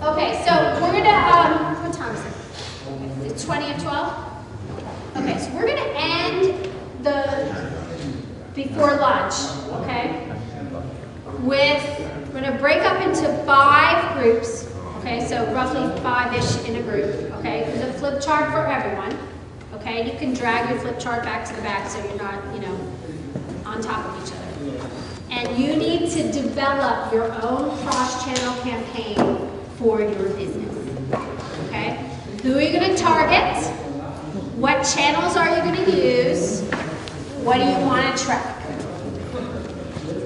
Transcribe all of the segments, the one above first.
Okay, so we're gonna, what time is it? It's 20 of 12? Okay, so we're gonna end before lunch, okay? We're gonna break up into 5 groups, okay? So roughly 5-ish in a group, okay? There's a flip chart for everyone, okay? You can drag your flip chart back to the back so you're not, on top of each other. And you need to develop your own cross-channel campaign for your business, okay? Who are you gonna target? What channels are you gonna use? What do you wanna track?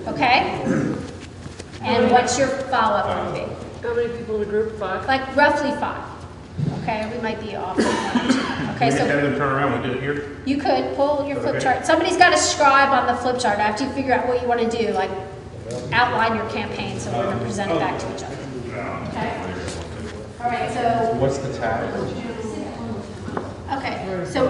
Okay? And what's your follow-up gonna be? How many people in the group? 5? Like roughly 5. Okay, we might be off. Okay, so have them turn around, we do it here. you could pull your flip Okay. chart. Somebody's got to scribe on the flip chart after you figure out what you want to do, like outline your campaign so we're going to present it back to each other. Okay? All right, so, What's the tag? okay, so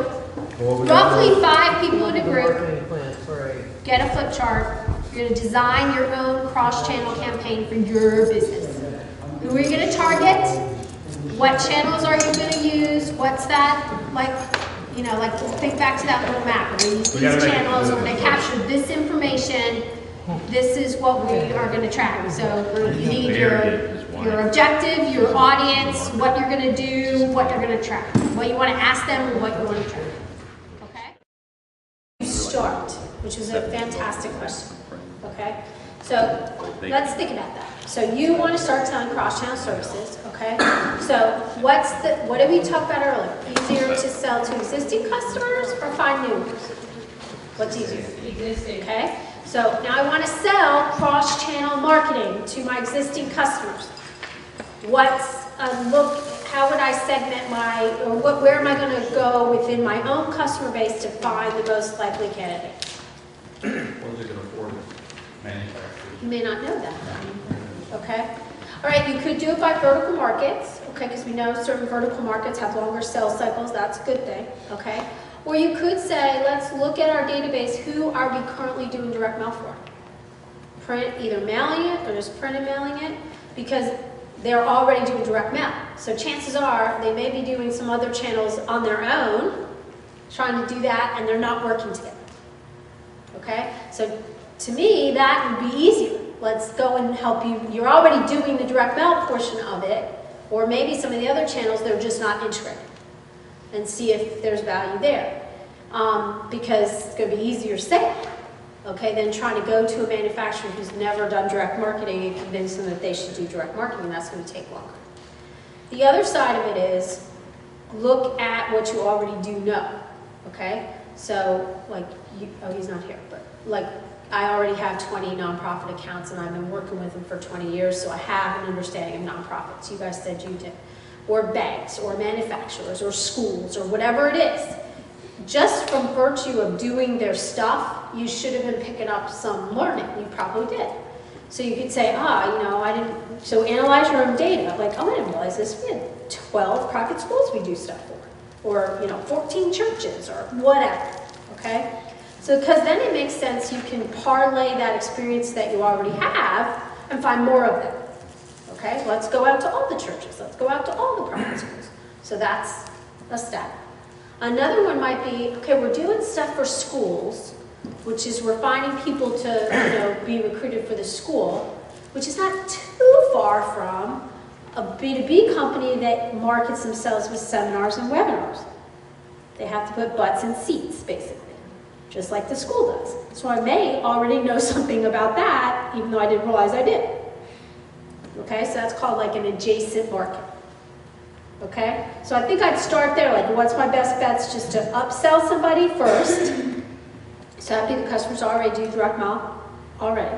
roughly 5 people in a group. Marketing plan for a Get a flip chart. You're going to design your own cross-channel campaign for your business. Who are you going to target? What channels are you going to use? What's that like? Like think back to that little map. We're going to use these channels. We're going to capture this information. This is what we are going to track. So you need your objective, your audience, what you're going to do, what you're going to track, what you want to ask them, and what you want to track. Okay? You start, which is a fantastic question. Okay? So let's think about that. So you want to start selling cross-channel services, okay? So what did we talk about earlier? Easier to sell to existing customers or find new ones? What's easier? existing. Okay? So now I want to sell cross-channel marketing to my existing customers. How would I segment where am I going to go within my own customer base to find the most likely candidate? What is it going to afford manufacturers? You may not know that, though. Okay? All right, you could do it by vertical markets, okay, because we know certain vertical markets have longer sales cycles. That's a good thing, okay? Or you could say, let's look at our database. Who are we currently doing direct mail for? Either mailing it or just print and mailing it, because they're already doing direct mail. So chances are they may be doing some other channels on their own, trying to do that, and they're not working together. Okay? So to me, that would be easier. Let's go and help you. You're already doing the direct mail portion of it, or maybe some of the other channels, they're just not integrated. And see if there's value there. Because it's going to be easier sale, okay, than trying to go to a manufacturer who's never done direct marketing and convince them that they should do direct marketing. That's going to take longer. The other side of it is look at what you already do know, okay? So, he's not here, but I already have 20 nonprofit accounts and I've been working with them for 20 years, so I have an understanding of nonprofits. You guys said you did. Or banks, or manufacturers, or schools, or whatever it is. Just from virtue of doing their stuff, you should have been picking up some learning. You probably did. So you could say, I didn't, so analyze your own data. I didn't realize this. We had 12 private schools we do stuff for. Or, 14 churches, or whatever, okay? So, because then it makes sense you can parlay that experience that you already have and find more of them. Okay, let's go out to all the churches. Let's go out to all the private schools. So that's a step. Another one might be, okay, we're doing stuff for schools, which is we're finding people to be recruited for the school, which is not too far from a B2B company that markets themselves with seminars and webinars. They have to put butts in seats, basically, just like the school does. So I may already know something about that, even though I didn't realize I did. Okay, so that's called an adjacent market. Okay, so I think I'd start there, what's my best bets, just to upsell somebody first. So happy the customers already do direct mail already.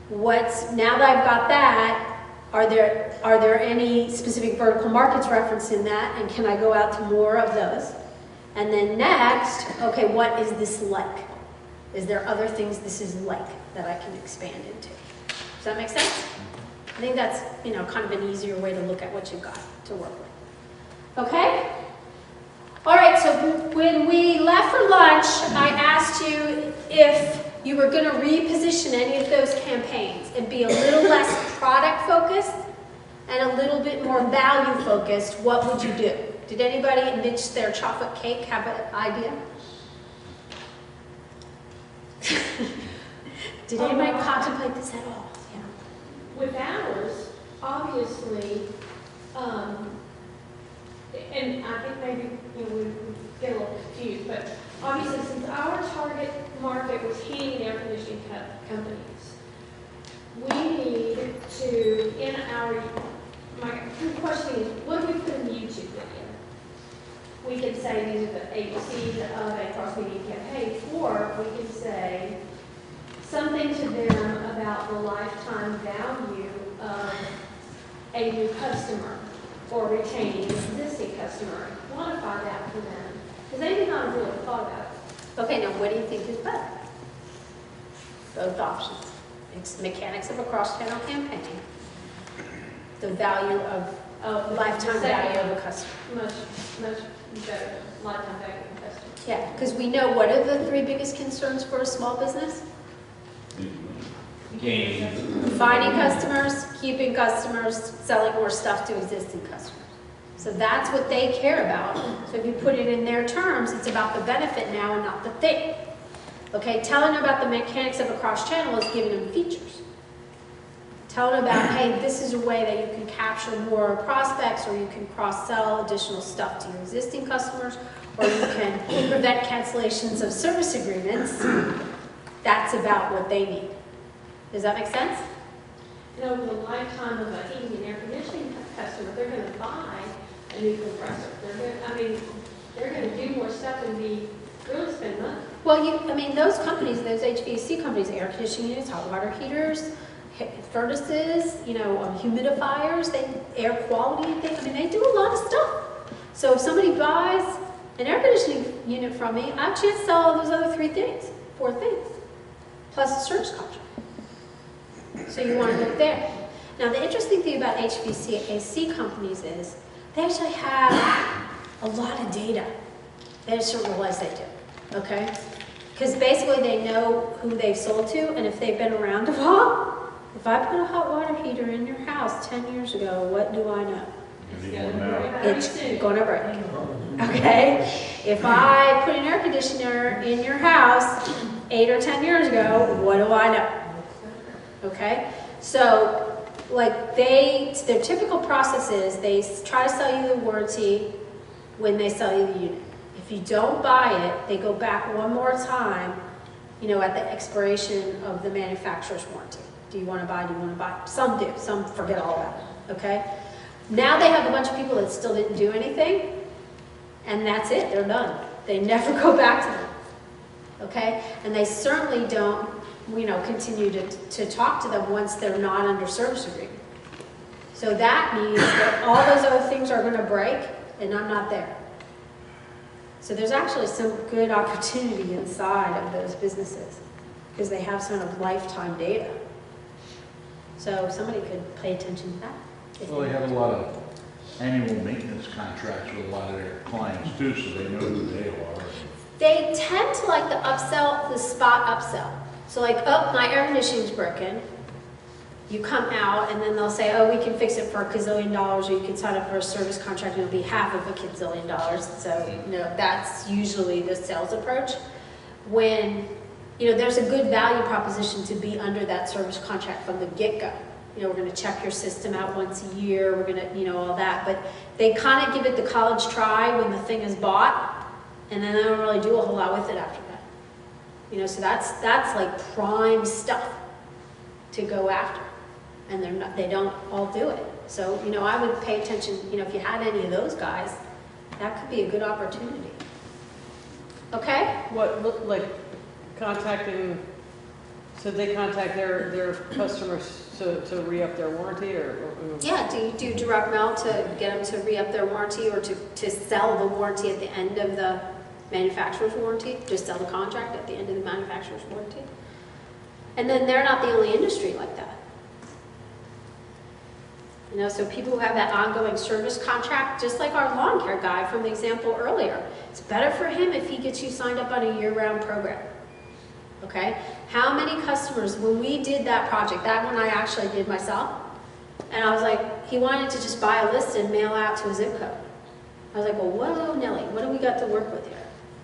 Now that I've got that, are there any specific vertical markets referenced in that, and can I go out to more of those? And then next, okay, what is this like? Is there other things this is like that I can expand into? Does that make sense? I think that's, kind of an easier way to look at what you've got to work with. Okay? All right, so when we left for lunch, I asked you if you were going to reposition any of those campaigns and be a little less product focused and a little bit more value focused, what would you do? Did anybody niche their chocolate cake have an idea? Did anybody contemplate this at all? Yeah. With ours, obviously, and I think maybe we get a little confused, but obviously since our target market was heating and air conditioning companies, we need to, in our, my question is, what do we put in the YouTube video? We can say these are the ABCs of a cross-media campaign, or we can say something to them about the lifetime value of a new customer or retaining an existing customer, and quantify that for them, because they may not have really thought about it. Okay, now what do you think is better? Both options. It's mechanics of a cross-channel campaign, the value of lifetime value of a customer. Much better lifetime value of a customer. Yeah, because we know what are the 3 biggest concerns for a small business? Gain. Finding customers, keeping customers, selling more stuff to existing customers. So that's what they care about. So if you put it in their terms, it's about the benefit now and not the thing. Okay, telling them about the mechanics of a cross-channel is giving them features. Tell them about, hey, this is a way that you can capture more prospects, or you can cross-sell additional stuff to your existing customers, or you can prevent cancellations of service agreements. That's about what they need. Does that make sense? And over the lifetime of a heating and air conditioning customer, they're going to buy a new compressor. They're going to do more stuff and really spend money. Well, those companies, those HVAC companies, air conditioning units, hot water heaters, furnaces, humidifiers, air quality things. They do a lot of stuff. So if somebody buys an air conditioning unit from me, I have a chance to sell all those other 4 things, plus a service contract. So you want to look there. Now, the interesting thing about HVAC companies is they actually have a lot of data. They just don't realize they do, okay? Because basically they know who they've sold to, and if they've been around a while, if I put a hot water heater in your house 10 years ago, what do I know? It's going to break, okay? If I put an air conditioner in your house 8 or 10 years ago, what do I know? Okay, so their typical process is they try to sell you the warranty when they sell you the unit. If you don't buy it, they go back one more time, at the expiration of the manufacturer's warranty. Do you want to buy? Do you want to buy? Some do. Some forget all about it. Okay. Now they have a bunch of people that still didn't do anything, and that's it. They're done. They never go back to them. Okay, and they certainly don't. Continue to talk to them once they're not under service agreement. So that means that all those other things are going to break, and I'm not there. So there's actually some good opportunity inside of those businesses because they have sort of lifetime data. So somebody could pay attention to that. Well, they have a lot of annual maintenance contracts with a lot of their clients too, so they know who they are. They tend to like the spot upsell. So oh, my air conditioning's broken. You come out and then they'll say, oh, we can fix it for $1 gazillion, or you can sign up for a service contract and it'll be half of $1 gazillion. So, that's usually the sales approach. When, there's a good value proposition to be under that service contract from the get-go. We're going to check your system out once a year. We're going to, all that. But they kind of give it the college try when the thing is bought, and then they don't really do a whole lot with it after that. So that's like prime stuff to go after, and they don't all do it. So I would pay attention. If you had any of those guys, that could be a good opportunity. Okay. What looked like contacting? So they contact their customers to re-up their warranty, or? Yeah. Do you do direct mail to get them to re-up their warranty, or to sell the warranty at the end of the manufacturer's warranty? Just sell the contract at the end of the manufacturer's warranty. And then they're not the only industry like that. So people who have that ongoing service contract, just like our lawn care guy from the example earlier, it's better for him if he gets you signed up on a year-round program. Okay? How many customers, when we did that project, that one I actually did myself, and I was like, he wanted to just buy a list and mail out to a zip code. I was like, well, whoa, Nelly, what do we got to work with here?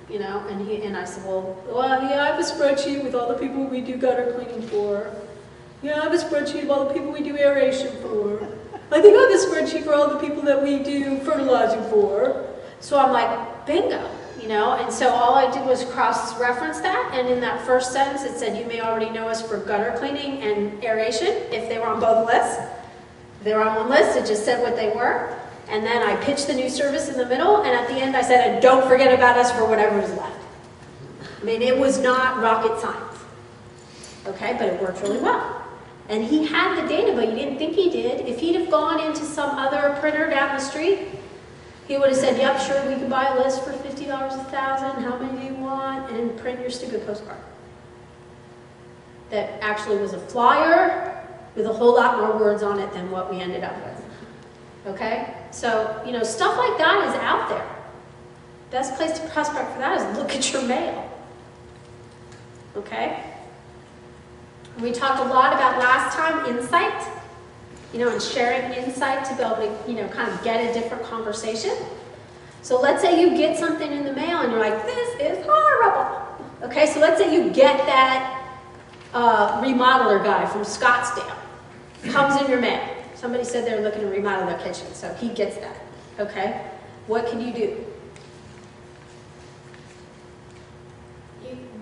You know, and I said, well, yeah, I have a spreadsheet with all the people we do gutter cleaning for. Yeah, I have a spreadsheet of all the people we do aeration for. I think I have a spreadsheet for all the people that we do fertilizing for. So I'm like, bingo, you know, and so all I did was cross-reference that, and in that first sentence it said, you may already know us for gutter cleaning and aeration, if they were on both lists. If they were on one list, it just said what they were. And then I pitched the new service in the middle, and at the end I said, and don't forget about us for whatever is left. I mean, it was not rocket science, okay, but it worked really well. And he had the data, but you didn't think he did. If he'd have gone into some other printer down the street, he would have said, yep, sure, we can buy a list for $50 a thousand, how many do you want, and print your stupid postcard. That actually was a flyer with a whole lot more words on it than what we ended up with. Okay? So, you know, stuff like that is out there. Best place to prospect for that is look at your mail. Okay? We talked a lot about last time insight, you know, and sharing insight to be able to, you know, kind of get a different conversation. So let's say you get something in the mail and you're like, this is horrible. Okay, so let's say you get that remodeler guy from Scottsdale, comes in your mail. Somebody said they're looking to remodel their kitchen, so he gets that, okay? What can you do?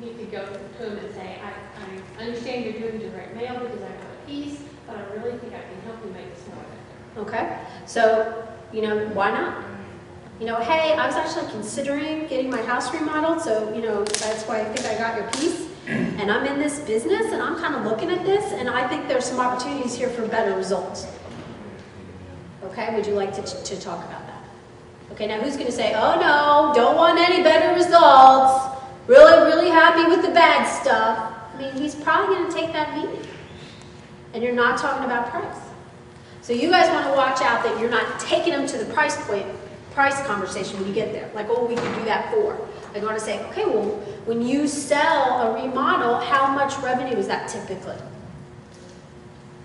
You could go to him and say, I understand you're doing direct mail because I have a piece, but I really think I can help you make this more effective. Okay, so, you know, why not? You know, hey, I was actually considering getting my house remodeled, so, you know, that's why I think I got your piece. And I'm in this business, and I'm kind of looking at this, and I think there's some opportunities here for better results. Okay, would you like to talk about that? Okay, now who's going to say, oh no, don't want any better results, really happy with the bad stuff? I mean, he's probably going to take that meeting. And you're not talking about price. So you guys want to watch out that you're not taking them to the price conversation when you get there. Like, oh, we can do that for. Like, you want to say, okay, well, when you sell a remodel, how much revenue is that typically?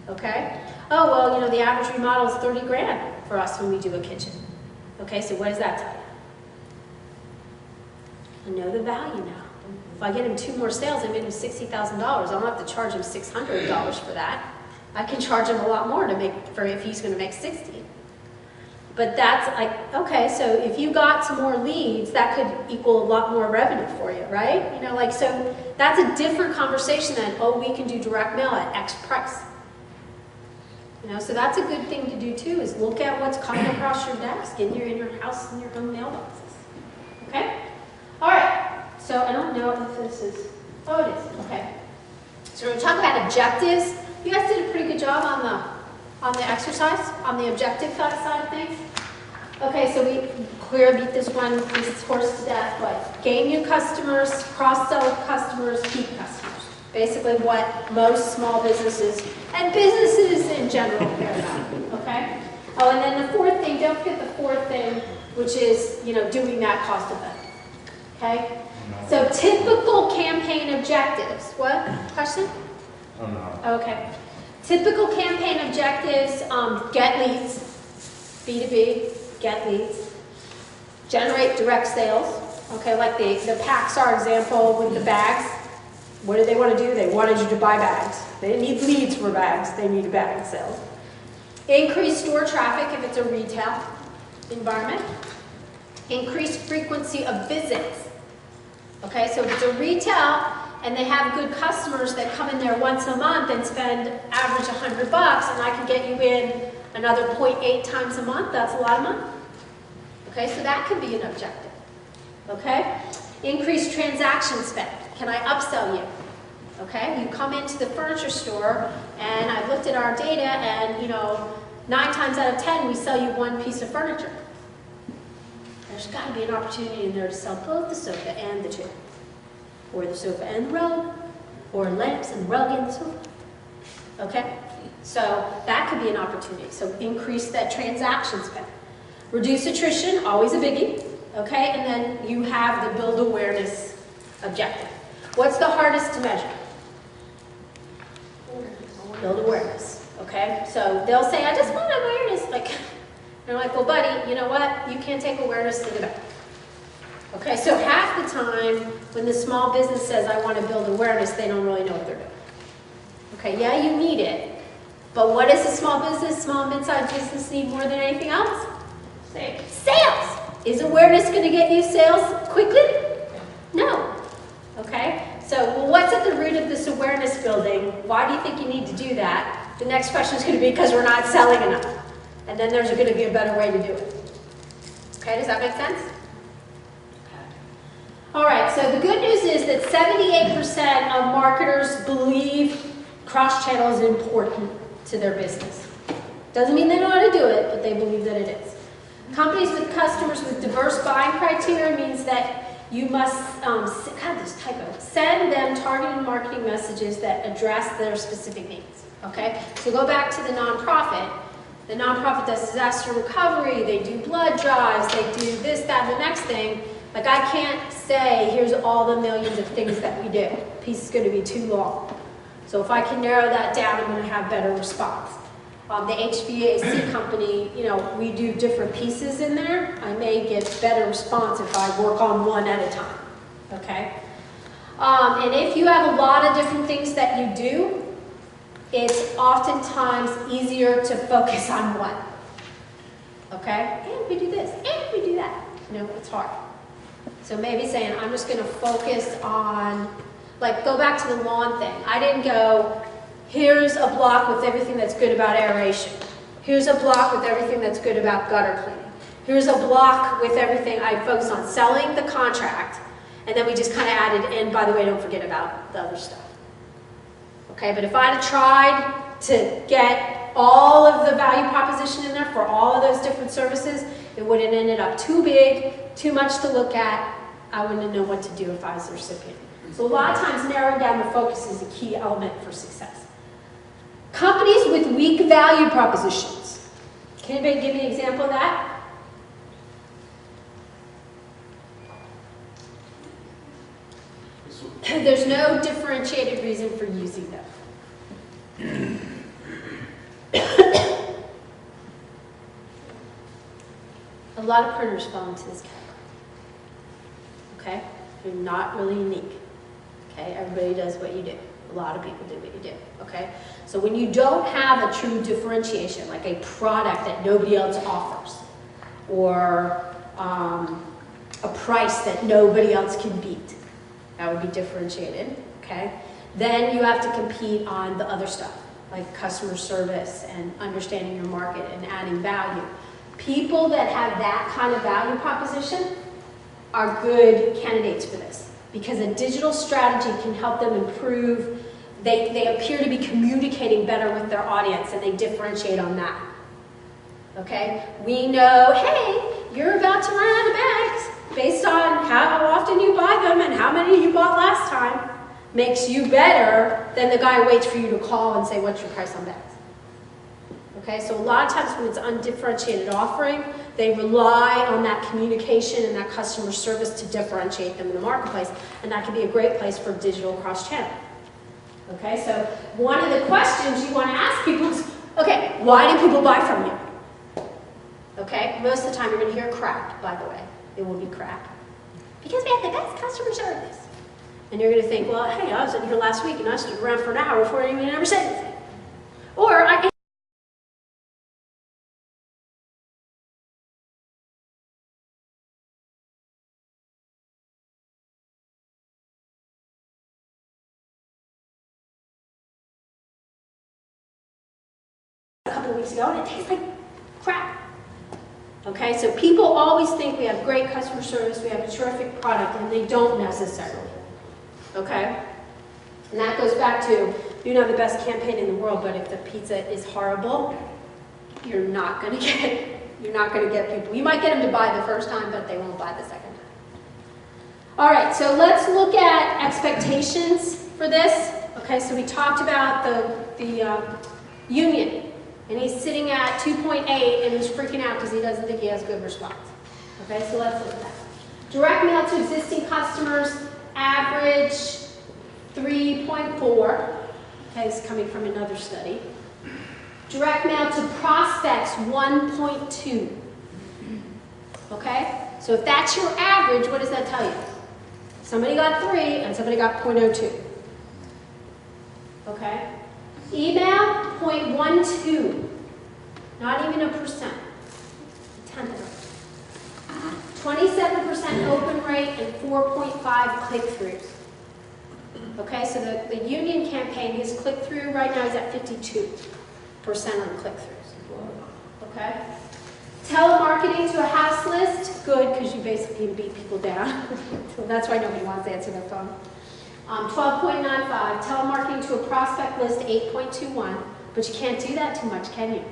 Okay? Oh, well, you know, the average remodel is 30 grand for us when we do a kitchen. Okay, so what does that tell you? I know the value now. If I get him 2 more sales, I made him $60,000. I don't have to charge him $600 for that. I can charge him a lot more to make for if he's going to make 60. But that's like, okay, so if you got some more leads, that could equal a lot more revenue for you, right? You know, like, so that's a different conversation than, oh, we can do direct mail at X price. You know, so that's a good thing to do too, is look at what's coming across your desk in your house and your home mailboxes. Okay? All right. So I don't know if this is, oh, it is. Okay. So we're going to talk about objectives. You guys did a pretty good job on the exercise, on the objective side of things. Okay, so we clearly beat this horse to death, but gain new customers, cross-sell with customers, keep customers. Basically what most small businesses and businesses in general care about, okay? Oh, and then the fourth thing, don't forget the fourth thing, which is, you know, doing that cost effective, okay? So typical campaign objectives. What? Question? Oh, no. Okay. Typical campaign objectives, get leads, B2B, get leads, generate direct sales, okay, like the Paxar example with the bags. What did they want to do? They wanted you to buy bags. They didn't need leads for bags, they needed bag sales. Increase store traffic if it's a retail environment. Increase frequency of visits. Okay, so if it's a retail, and they have good customers that come in there once a month and spend average $100, and I can get you in another 0.8 times a month, that's a lot of money. Okay, so that could be an objective. Okay? Increase transaction spend. Can I upsell you? Okay, you come into the furniture store, and I've looked at our data, and, you know, 9 times out of 10, we sell you 1 piece of furniture. There's got to be an opportunity in there to sell both the sofa and the chair. Or the sofa and the rug, or lamps and rug and the sofa. Okay? So that could be an opportunity. So increase that transaction spend. Reduce attrition, always a biggie. Okay? And then you have the build awareness objective. What's the hardest to measure? Build awareness. Okay? okay? So they'll say, I just want awareness, like, they're like, well, buddy, you know what? You can't take awareness to the bank. Okay, so half the time when the small business says, I want to build awareness, they don't really know what they're doing. Okay, yeah, you need it, but what does a small business, small mid-sized business need more than anything else? Sales. Is awareness going to get you sales quickly? No. Okay, so well, what's at the root of this awareness building? Why do you think you need to do that? The next question is going to be because we're not selling enough. And then there's going to be a better way to do it. Okay, does that make sense? All right, so the good news is that 78% of marketers believe cross-channel is important to their business. Doesn't mean they know how to do it, but they believe that it is. Companies with customers with diverse buying criteria means that you must, send them targeted marketing messages that address their specific needs, okay? So go back to the nonprofit. The nonprofit does disaster recovery, they do blood drives, they do this, that, and the next thing. Like I can't say, here's all the millions of things that we do. The piece is gonna be too long. So if I can narrow that down, I'm gonna have better response. The HVAC company, you know, we do different pieces in there. I may get better response if I work on one at a time, okay? And if you have a lot of different things that you do, it's oftentimes easier to focus on one, okay? And we do this, and we do that. You know, it's hard. So maybe saying, I'm just gonna focus on, like go back to the lawn thing. I didn't go, here's a block with everything that's good about aeration. Here's a block with everything that's good about gutter cleaning. Here's a block with everything. I focused on selling the contract, and then we just kind of added, and by the way, don't forget about the other stuff. Okay, but if I'd have tried to get all of the value proposition in there for all of those different services, it would have ended up too big, too much to look at. I wouldn't have known what to do if I was the recipient. So a lot of times narrowing down the focus is a key element for success. Companies with weak value propositions. Can anybody give me an example of that? There's no differentiated reason for using them. A lot of printers fall into this category. Okay? You're not really unique. Okay? Everybody does what you do. A lot of people do what you do. Okay? So when you don't have a true differentiation, like a product that nobody else offers, or a price that nobody else can beat, that would be differentiated. Okay? Then you have to compete on the other stuff, like customer service and understanding your market and adding value. People that have that kind of value proposition are good candidates for this because a digital strategy can help them improve. They appear to be communicating better with their audience and they differentiate on that. Okay? We know, hey, you're about to run out of bags based on how often you buy them and how many you bought last time. Makes you better than the guy who waits for you to call and say, what's your price on bags? Okay, so a lot of times when it's undifferentiated offering, they rely on that communication and that customer service to differentiate them in the marketplace, and that can be a great place for digital cross-channel. Okay, so one of the questions you want to ask people is, okay, why do people buy from you? Okay, most of the time you're going to hear crap, by the way. It will be crap. Because we have the best customer service. And you're going to think, well, hey, I was in here last week and I stood around for an hour before anyone ever said anything. Or I can a couple of weeks ago and it tastes like crap. Okay, so people always think we have great customer service, we have a terrific product, and they don't necessarily. Okay? And that goes back to, you know, the best campaign in the world, but if the pizza is horrible, you're not going to get people. You might get them to buy the first time, but they won't buy the second time. All right, so let's look at expectations for this. Okay, so we talked about the union. And he's sitting at 2.8 and he's freaking out because he doesn't think he has good response. Okay, so let's look at that. Direct mail to existing customers, average 3.4. Okay, this is coming from another study. Direct mail to prospects, 1.2. Okay? So if that's your average, what does that tell you? Somebody got 3 and somebody got 0.02. Okay? Email, 0.12. Not even a percent. A tenth of it. 27% open rate and 4.5 click-throughs. Okay, so the union campaign, his click-through right now is at 52% on click-throughs. Okay? Telemarketing to a house list, good, because you basically beat people down. So that's why nobody wants to answer their phone. 12.95, telemarketing to a prospect list, 8.21, but you can't do that too much, can you?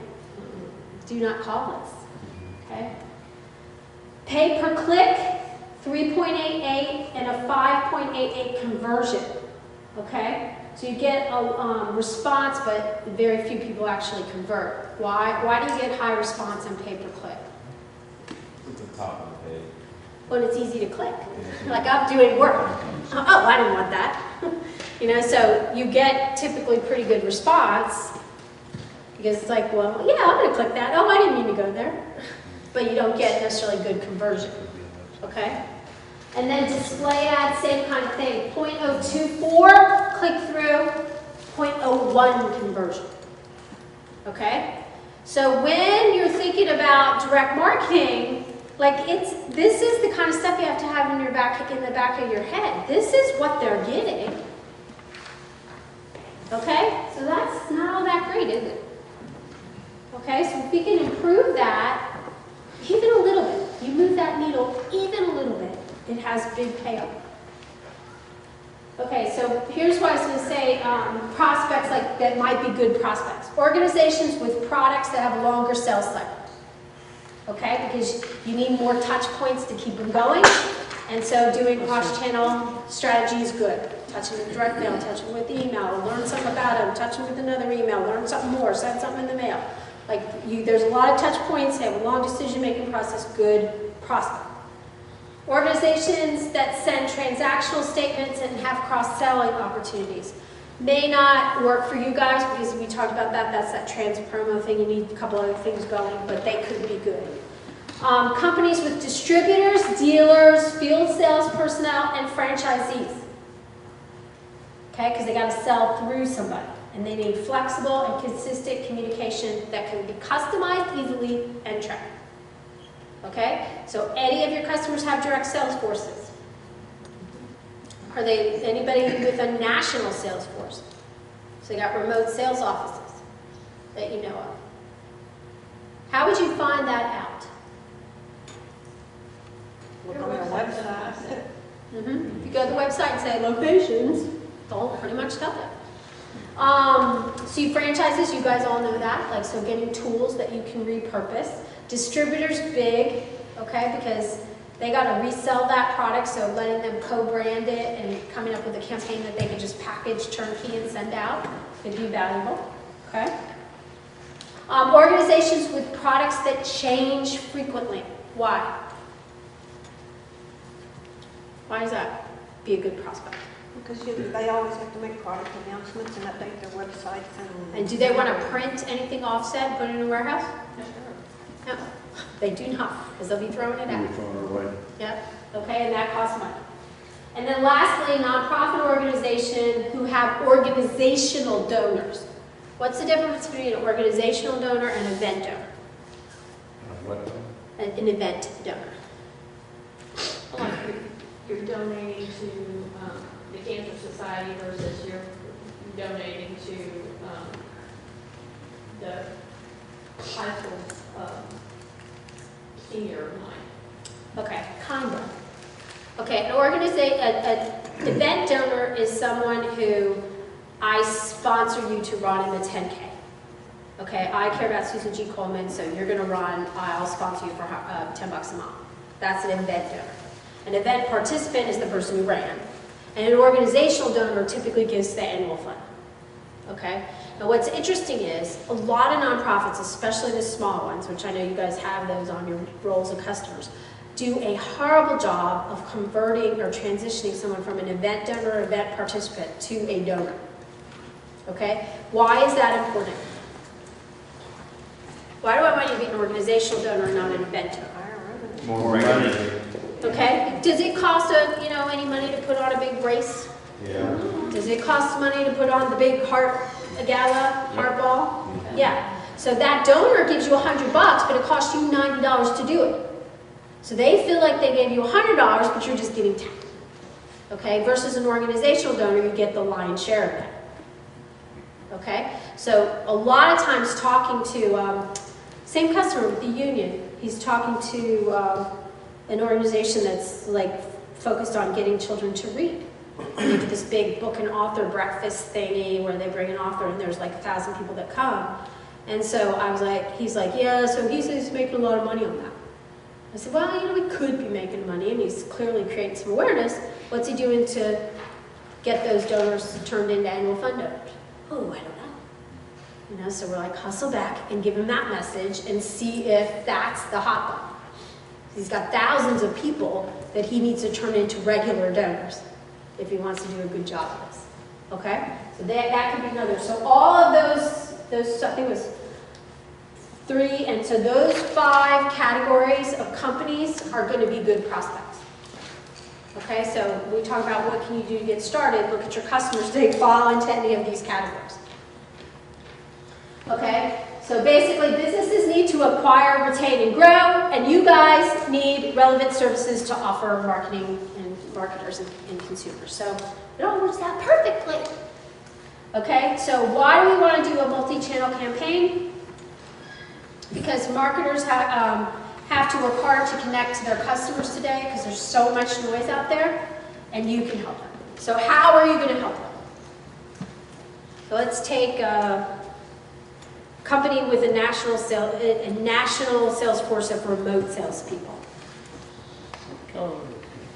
Do not call lists. Okay? Pay per click, 3.88 and a 5.88 conversion. Okay? So you get a response, but very few people actually convert. Why? Why do you get high response and pay per click? It's the top of the page. Well, it's easy to click. Like, I'm doing work. Oh, I didn't want that. You know, so you get typically pretty good response because it's like, well, yeah, I'm going to click that. Oh, I didn't mean to go there. But you don't get necessarily good conversion. Okay? And then display ad, same kind of thing. 0.024 click through, 0.01 conversion. Okay? So when you're thinking about direct marketing, like this is the kind of stuff you have to have in the back of your head. This is what they're getting. Okay? So that's not all that great, is it? Okay, so if we can improve that, even a little bit, you move that needle even a little bit, it has big payoff. Okay, so here's what I was going to say, prospects like that might be good prospects. Organizations with products that have a longer sales cycle. Okay, because you need more touch points to keep them going. And so doing cross-channel strategy is good. Touch them with direct mail, touch them with email, learn something about them, touch them with another email, learn something more, send something in the mail. Like, there's a lot of touch points, they have a long decision-making process, good prospect. Organizations that send transactional statements and have cross-selling opportunities may not work for you guys because we talked about that. That's that trans promo thing. You need a couple other things going, but they could be good. Companies with distributors, dealers, field sales personnel, and franchisees. Okay, because they got to sell through somebody. And they need flexible and consistent communication that can be customized easily and tracked. Okay? So any of your customers have direct sales forces? Are they anybody with a national sales force? So you got remote sales offices that you know of. How would you find that out? Look on their website. If you go to the website and say locations, they'll pretty much tell you. So you franchises, you guys all know that, like, so getting tools that you can repurpose. Distributors big, okay, because they got to resell that product, so letting them co-brand it and coming up with a campaign that they can just package turnkey and send out could be valuable, okay? Organizations with products that change frequently. Why? Why does that be a good prospect? Because they always have to make product announcements and update their websites. And do they want to print anything offset, put it in a warehouse? No, they do not, because they'll be throwing it out. Yep, okay, and that costs money. And then lastly, nonprofit organization who have organizational donors. What's the difference between an organizational donor and an event donor? What? An event donor. Like you're donating to the Cancer Society versus you're donating to the high school senior line. Okay, kind of. Okay, an event donor is someone who I sponsor you to run in the 10K. Okay, I care about Susan G. Coleman, so you're going to run, I'll sponsor you for $10 a month. That's an event donor. An event participant is the person who ran. And an organizational donor typically gives to the annual fund. Okay? Now what's interesting is a lot of nonprofits, especially the small ones, which I know you guys have those on your rolls of customers, do a horrible job of converting or transitioning someone from an event donor or event participant to a donor. Okay? Why is that important? Why do I want you to be an organizational donor, not an event donor? Higher revenue. More money. Okay, does it cost any money to put on a big race? Yeah. Does it cost money to put on the big heart gala, heart ball? Yeah. So that donor gives you $100, but it costs you $90 to do it. So they feel like they gave you $100, but you're just getting 10. Okay, versus an organizational donor, you get the lion's share of that. Okay, so a lot of times talking to, same customer with the union, he's talking to an organization that's like focused on getting children to read. They do this big book and author breakfast thingy where they bring an author and there's like 1,000 people that come. And so I was like, he's like, yeah, so he's making a lot of money on that. I said, well, we could be making money, and he's clearly creating some awareness. What's he doing to get those donors turned into annual fund donors? Oh, I don't know. So we're like, hustle back and give him that message and see if that's the hot button. He's got thousands of people that he needs to turn into regular donors if he wants to do a good job of this. Okay? So that could be another. So all of those I think it was 3, and so those 5 categories of companies are going to be good prospects. Okay, so we talk about what can you do to get started. Look at your customers. They fall into any of these categories. Okay, so basically businesses need to acquire, retain, and grow, and you guys need relevant services to offer marketing and marketers and consumers. So it all works out perfectly. Okay, so why do we want to do a multi-channel campaign? Because marketers have to work hard to connect to their customers today because there's so much noise out there, and you can help them. So how are you going to help them? So let's take a company with a national sales force of remote salespeople. Keller,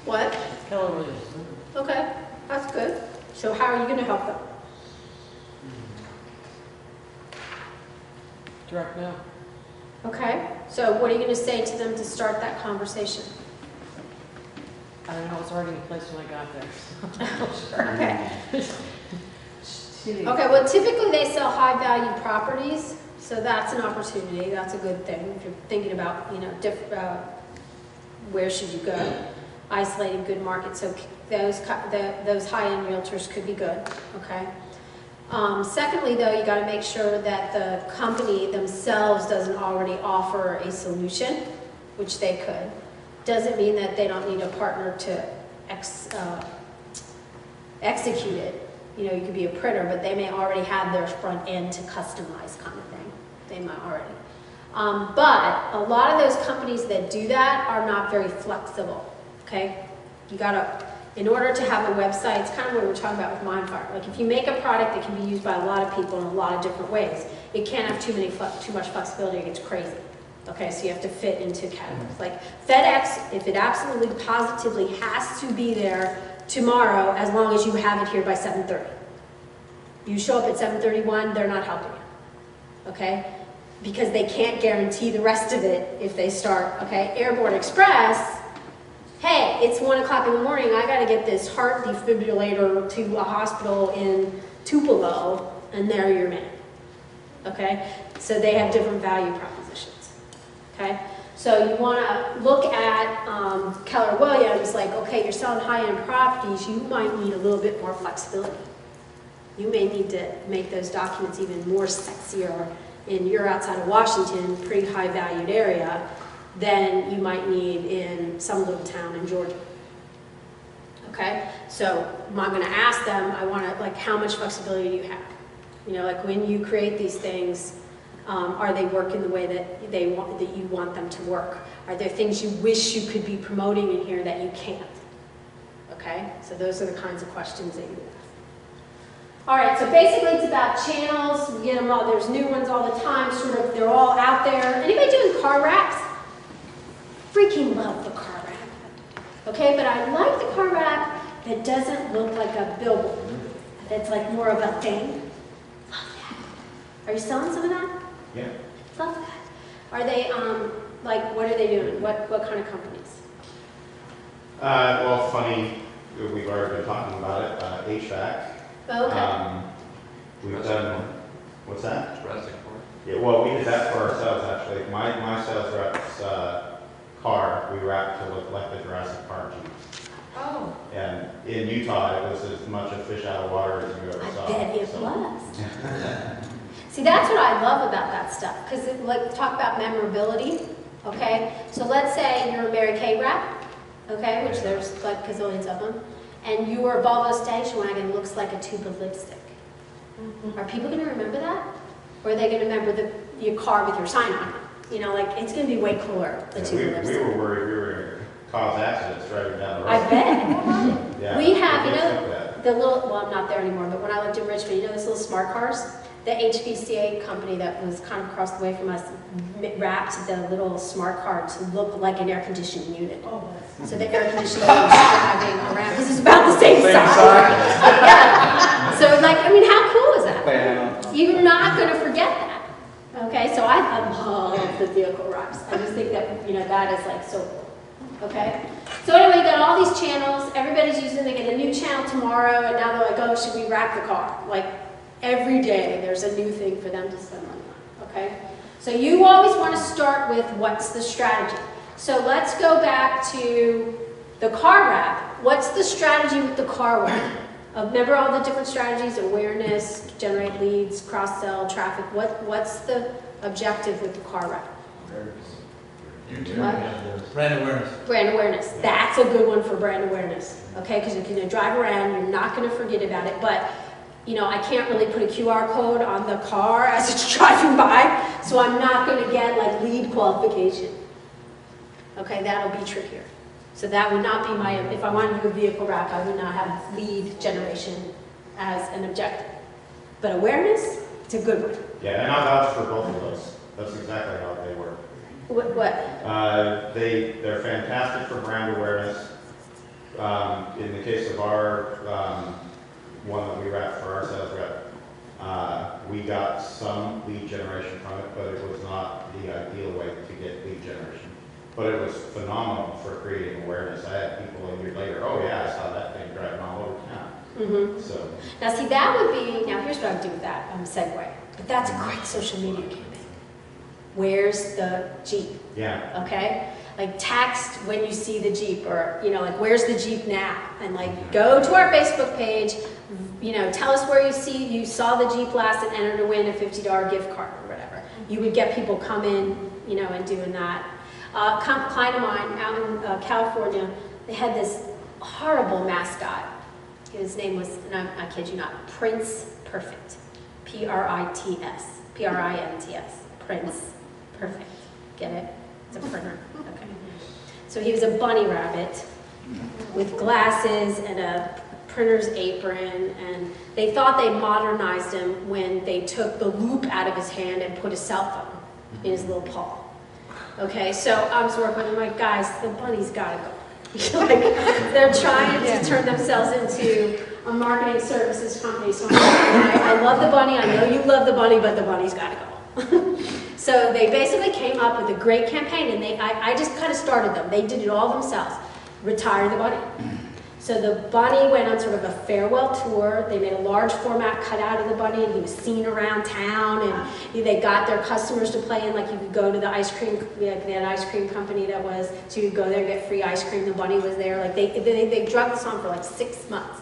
What? Keller Williams. Okay, that's good. So how are you going to help them? Direct mail. Okay, so what are you going to say to them to start that conversation? I don't know, it's already in place when I got there. Okay. She- Okay, well, typically they sell high-value properties, so that's an opportunity. That's a good thing if you're thinking about, where should you go? Isolating good markets, so those high-end realtors could be good. Okay. Secondly, though, you got to make sure that the company themselves doesn't already offer a solution, which they could. Doesn't mean that they don't need a partner to execute it. You could be a printer, but they may already have their front end to customize kind of thing. They might already. But a lot of those companies that do that are not very flexible, okay? You gotta, in order to have a website, it's kind of what we were talking about with Mindfire. Like if you make a product that can be used by a lot of people in a lot of different ways, it can't have too much flexibility, it gets crazy. Okay, so you have to fit into categories. Like FedEx, if it absolutely positively has to be there tomorrow, as long as you have it here by 7:30. You show up at 7:31, they're not helping you. Okay? Because they can't guarantee the rest of it if they start. Okay? Airborne Express, hey, it's 1 o'clock in the morning, I gotta get this heart defibrillator to a hospital in Tupelo, and they're your man. Okay? So they have different value propositions. Okay? So you want to look at Keller Williams, like, okay, you're selling high-end properties, you might need a little bit more flexibility. You may need to make those documents even more sexier, and you're outside of Washington, pretty high-valued area, than you might need in some little town in Georgia. Okay? So I'm going to ask them, I want to, like, how much flexibility do you have? Like when you create these things, are they working the way that you want them to work? Are there things you wish you could be promoting in here that you can't? Okay, so those are the kinds of questions that you ask. All right, so basically it's about channels. We get them all. There's new ones all the time. Sort of, they're all out there. Anybody doing car wraps? Freaking love the car wrap. Okay, but I like the car wrap that doesn't look like a billboard. That's like more of a thing. Love that. Are you selling some of that? Yeah. Love that. Are they, like, what are they doing? What kind of companies? Well, funny, we've already been talking about it, HVAC. Oh, okay. We've done, what's that? Jurassic Park. Yeah, well, we did that for ourselves, actually. My sales rep's car, we wrapped to look like the Jurassic Park Jeep. Oh. And in Utah, it was as much a fish out of water as you ever saw. I bet it So- was. See, that's what I love about that stuff, because like, talk about memorability, okay? So let's say you're a Mary Kay rep, okay, which there's like gazillions of them, and your Volvo station wagon looks like a tube of lipstick. Are people gonna remember that? Or are they gonna remember your car with your sign on it? You know, like, it's gonna be way cooler, a Yeah, tube of we lipstick. were worried we were going to cause accidents driving down the road. I bet. Yeah, We have, we you did know, think that. the little, well, I'm not there anymore, but when I lived in Richmond, you know those little smart cars? The HVCA company that was kind of across the way from us wrapped the little smart car to look like an air conditioning unit. So the air conditioning unit was driving around, because it's about the same size. Yeah. So like, I mean, how cool is that? You're not gonna forget that. Okay, so I love the vehicle wraps. I just think that, you know, that is like so cool. Okay? So anyway, you got all these channels, everybody's using, they get a new channel tomorrow, and now they're like, oh, should we wrap the car? Like, every day there's a new thing for them to spend money on, okay? So you always want to start with what's the strategy. So let's go back to the car wrap. What's the strategy with the car wrap? Remember all the different strategies, awareness, generate leads, cross-sell, traffic. What's the objective with the car wrap? What? Brand awareness. Brand awareness. That's a good one for brand awareness, okay? Because you're going to drive around, you're not going to forget about it, but you know, I can't really put a QR code on the car as it's driving by, so I'm not going to get like lead qualification. Okay, that'll be trickier. So that would not be my, if I wanted to do a vehicle wrap, I would not have lead generation as an objective. But awareness, it's a good one. Yeah, and I vouch for both of those. That's exactly how they work. What? They're fantastic for brand awareness. In the case of our one that we wrapped for our sales rep, we got some lead generation from it, but it was not the ideal way to get lead generation. But it was phenomenal for creating awareness. I had people a year later, oh yeah, I saw that thing driving all over town. Mm-hmm. So Now see, that would be, now here's what I would do with that segue. But that's a great social media campaign. Where's the Jeep? yeah, Okay? Like text when you see the Jeep, or, you know, like, where's the Jeep now? And like, go to our Facebook page, you know, tell us where you saw the Jeep last and enter to win a $50 gift card or whatever. You would get people come in, you know, and doing that. A client of mine out in California, they had this horrible mascot. His name was, and I kid you not, Prince Perfect. P-R-I-T-S. P-R-I-N-T-S. Prince Perfect. Get it? It's a printer. Okay. So he was a bunny rabbit with glasses and a printer's apron, and they thought they modernized him when they took the loop out of his hand and put a cell phone in his little paw. Okay, so I was working with him, like, guys, the bunny's gotta go. Like, they're trying to turn themselves into a marketing services company. So I'm like, I love the bunny, I know you love the bunny, but the bunny's gotta go. So they basically came up with a great campaign, and I just kind of started them. They did it all themselves. Retire the bunny. So the bunny went on sort of a farewell tour. They made a large format cutout of the bunny, and he was seen around town, and they got their customers to play in, like you could go to the ice cream, they had an ice cream company that was, so you could go there and get free ice cream, the bunny was there. Like they drug this on for like 6 months.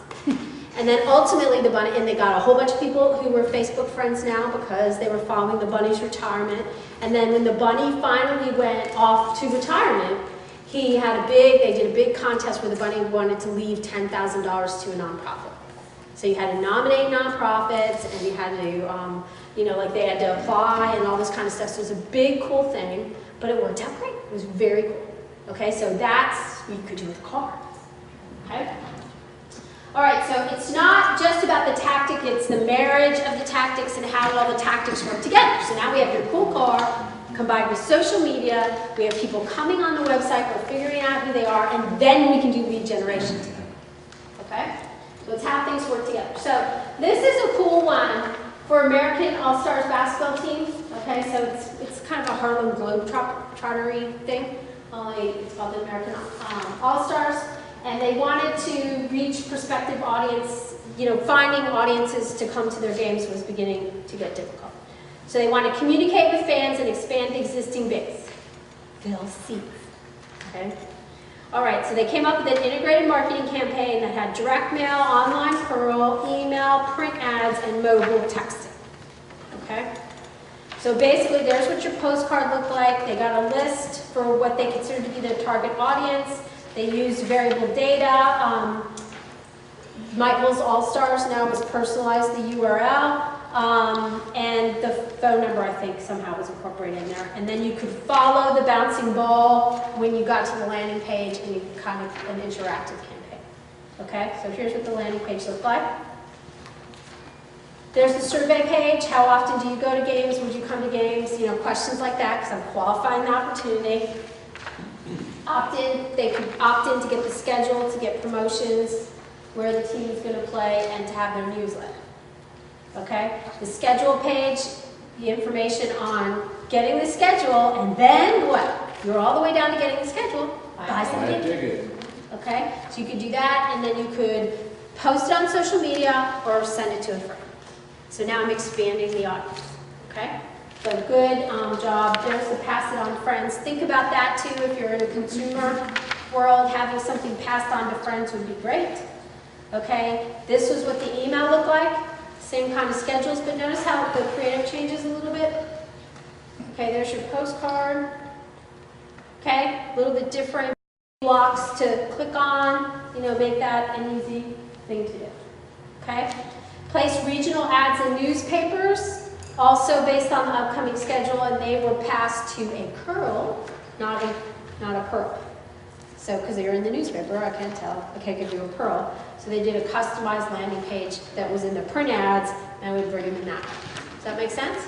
And then ultimately the bunny, and they got a whole bunch of people who were Facebook friends now because they were following the bunny's retirement. And then when the bunny finally went off to retirement, they did a big contest where the bunny wanted to leave $10,000 to a nonprofit. So you had to nominate nonprofits, and you had to, you know, like they had to apply and all this kind of stuff. So it was a big, cool thing, but it worked out great. It was very cool. Okay, so that's what you could do with a car. Okay? All right, so it's not just about the tactic, it's the marriage of the tactics and how all the tactics work together. So now we have your cool car, combined with social media, we have people coming on the website, we're figuring out who they are, and then we can do lead generation to them. Okay? So it's how things work together. So this is a cool one for American All-Stars basketball team. Okay, so it's kind of a Harlem Globetrotter-y thing. It's called the American All-Stars. And they wanted to reach prospective audience, you know, finding audiences to come to their games was beginning to get difficult. So they want to communicate with fans and expand the existing base. Fill seats. Okay? All right, so they came up with an integrated marketing campaign that had direct mail, online Pearl, email, print ads, and mobile texting. Okay? So basically, there's what your postcard looked like. They got a list for what they consider to be their target audience. They used variable data. Michael's All-Stars now was personalized the URL. And the phone number, I think, somehow was incorporated in there. And then you could follow the bouncing ball when you got to the landing page, and you kind of an interactive campaign. Okay, so here's what the landing page looked like. There's the survey page. How often do you go to games? Would you come to games? You know, questions like that, because I'm qualifying the opportunity. Opt in. They could opt in to get the schedule, to get promotions, where the team is going to play, and to have their newsletter. Okay? The schedule page, the information on getting the schedule, and then what? You're all the way down to getting the schedule. Buy something. Okay? So you could do that, and then you could post it on social media or send it to a friend. So now I'm expanding the audience. Okay? So good job. There's the pass it on friends. Think about that too. If you're in a consumer world, having something passed on to friends would be great. Okay? This was what the email looked like. Same kind of schedules, but notice how the creative changes a little bit. Okay, there's your postcard. Okay, a little bit different blocks to click on, you know, make that an easy thing to do. Okay, place regional ads in newspapers, also based on the upcoming schedule, and they were passed to a curl, not a pearl. So, because you're in the newspaper, I can't tell. I can't give you a pearl. So they did a customized landing page that was in the print ads, and I would bring them in that. Does that make sense?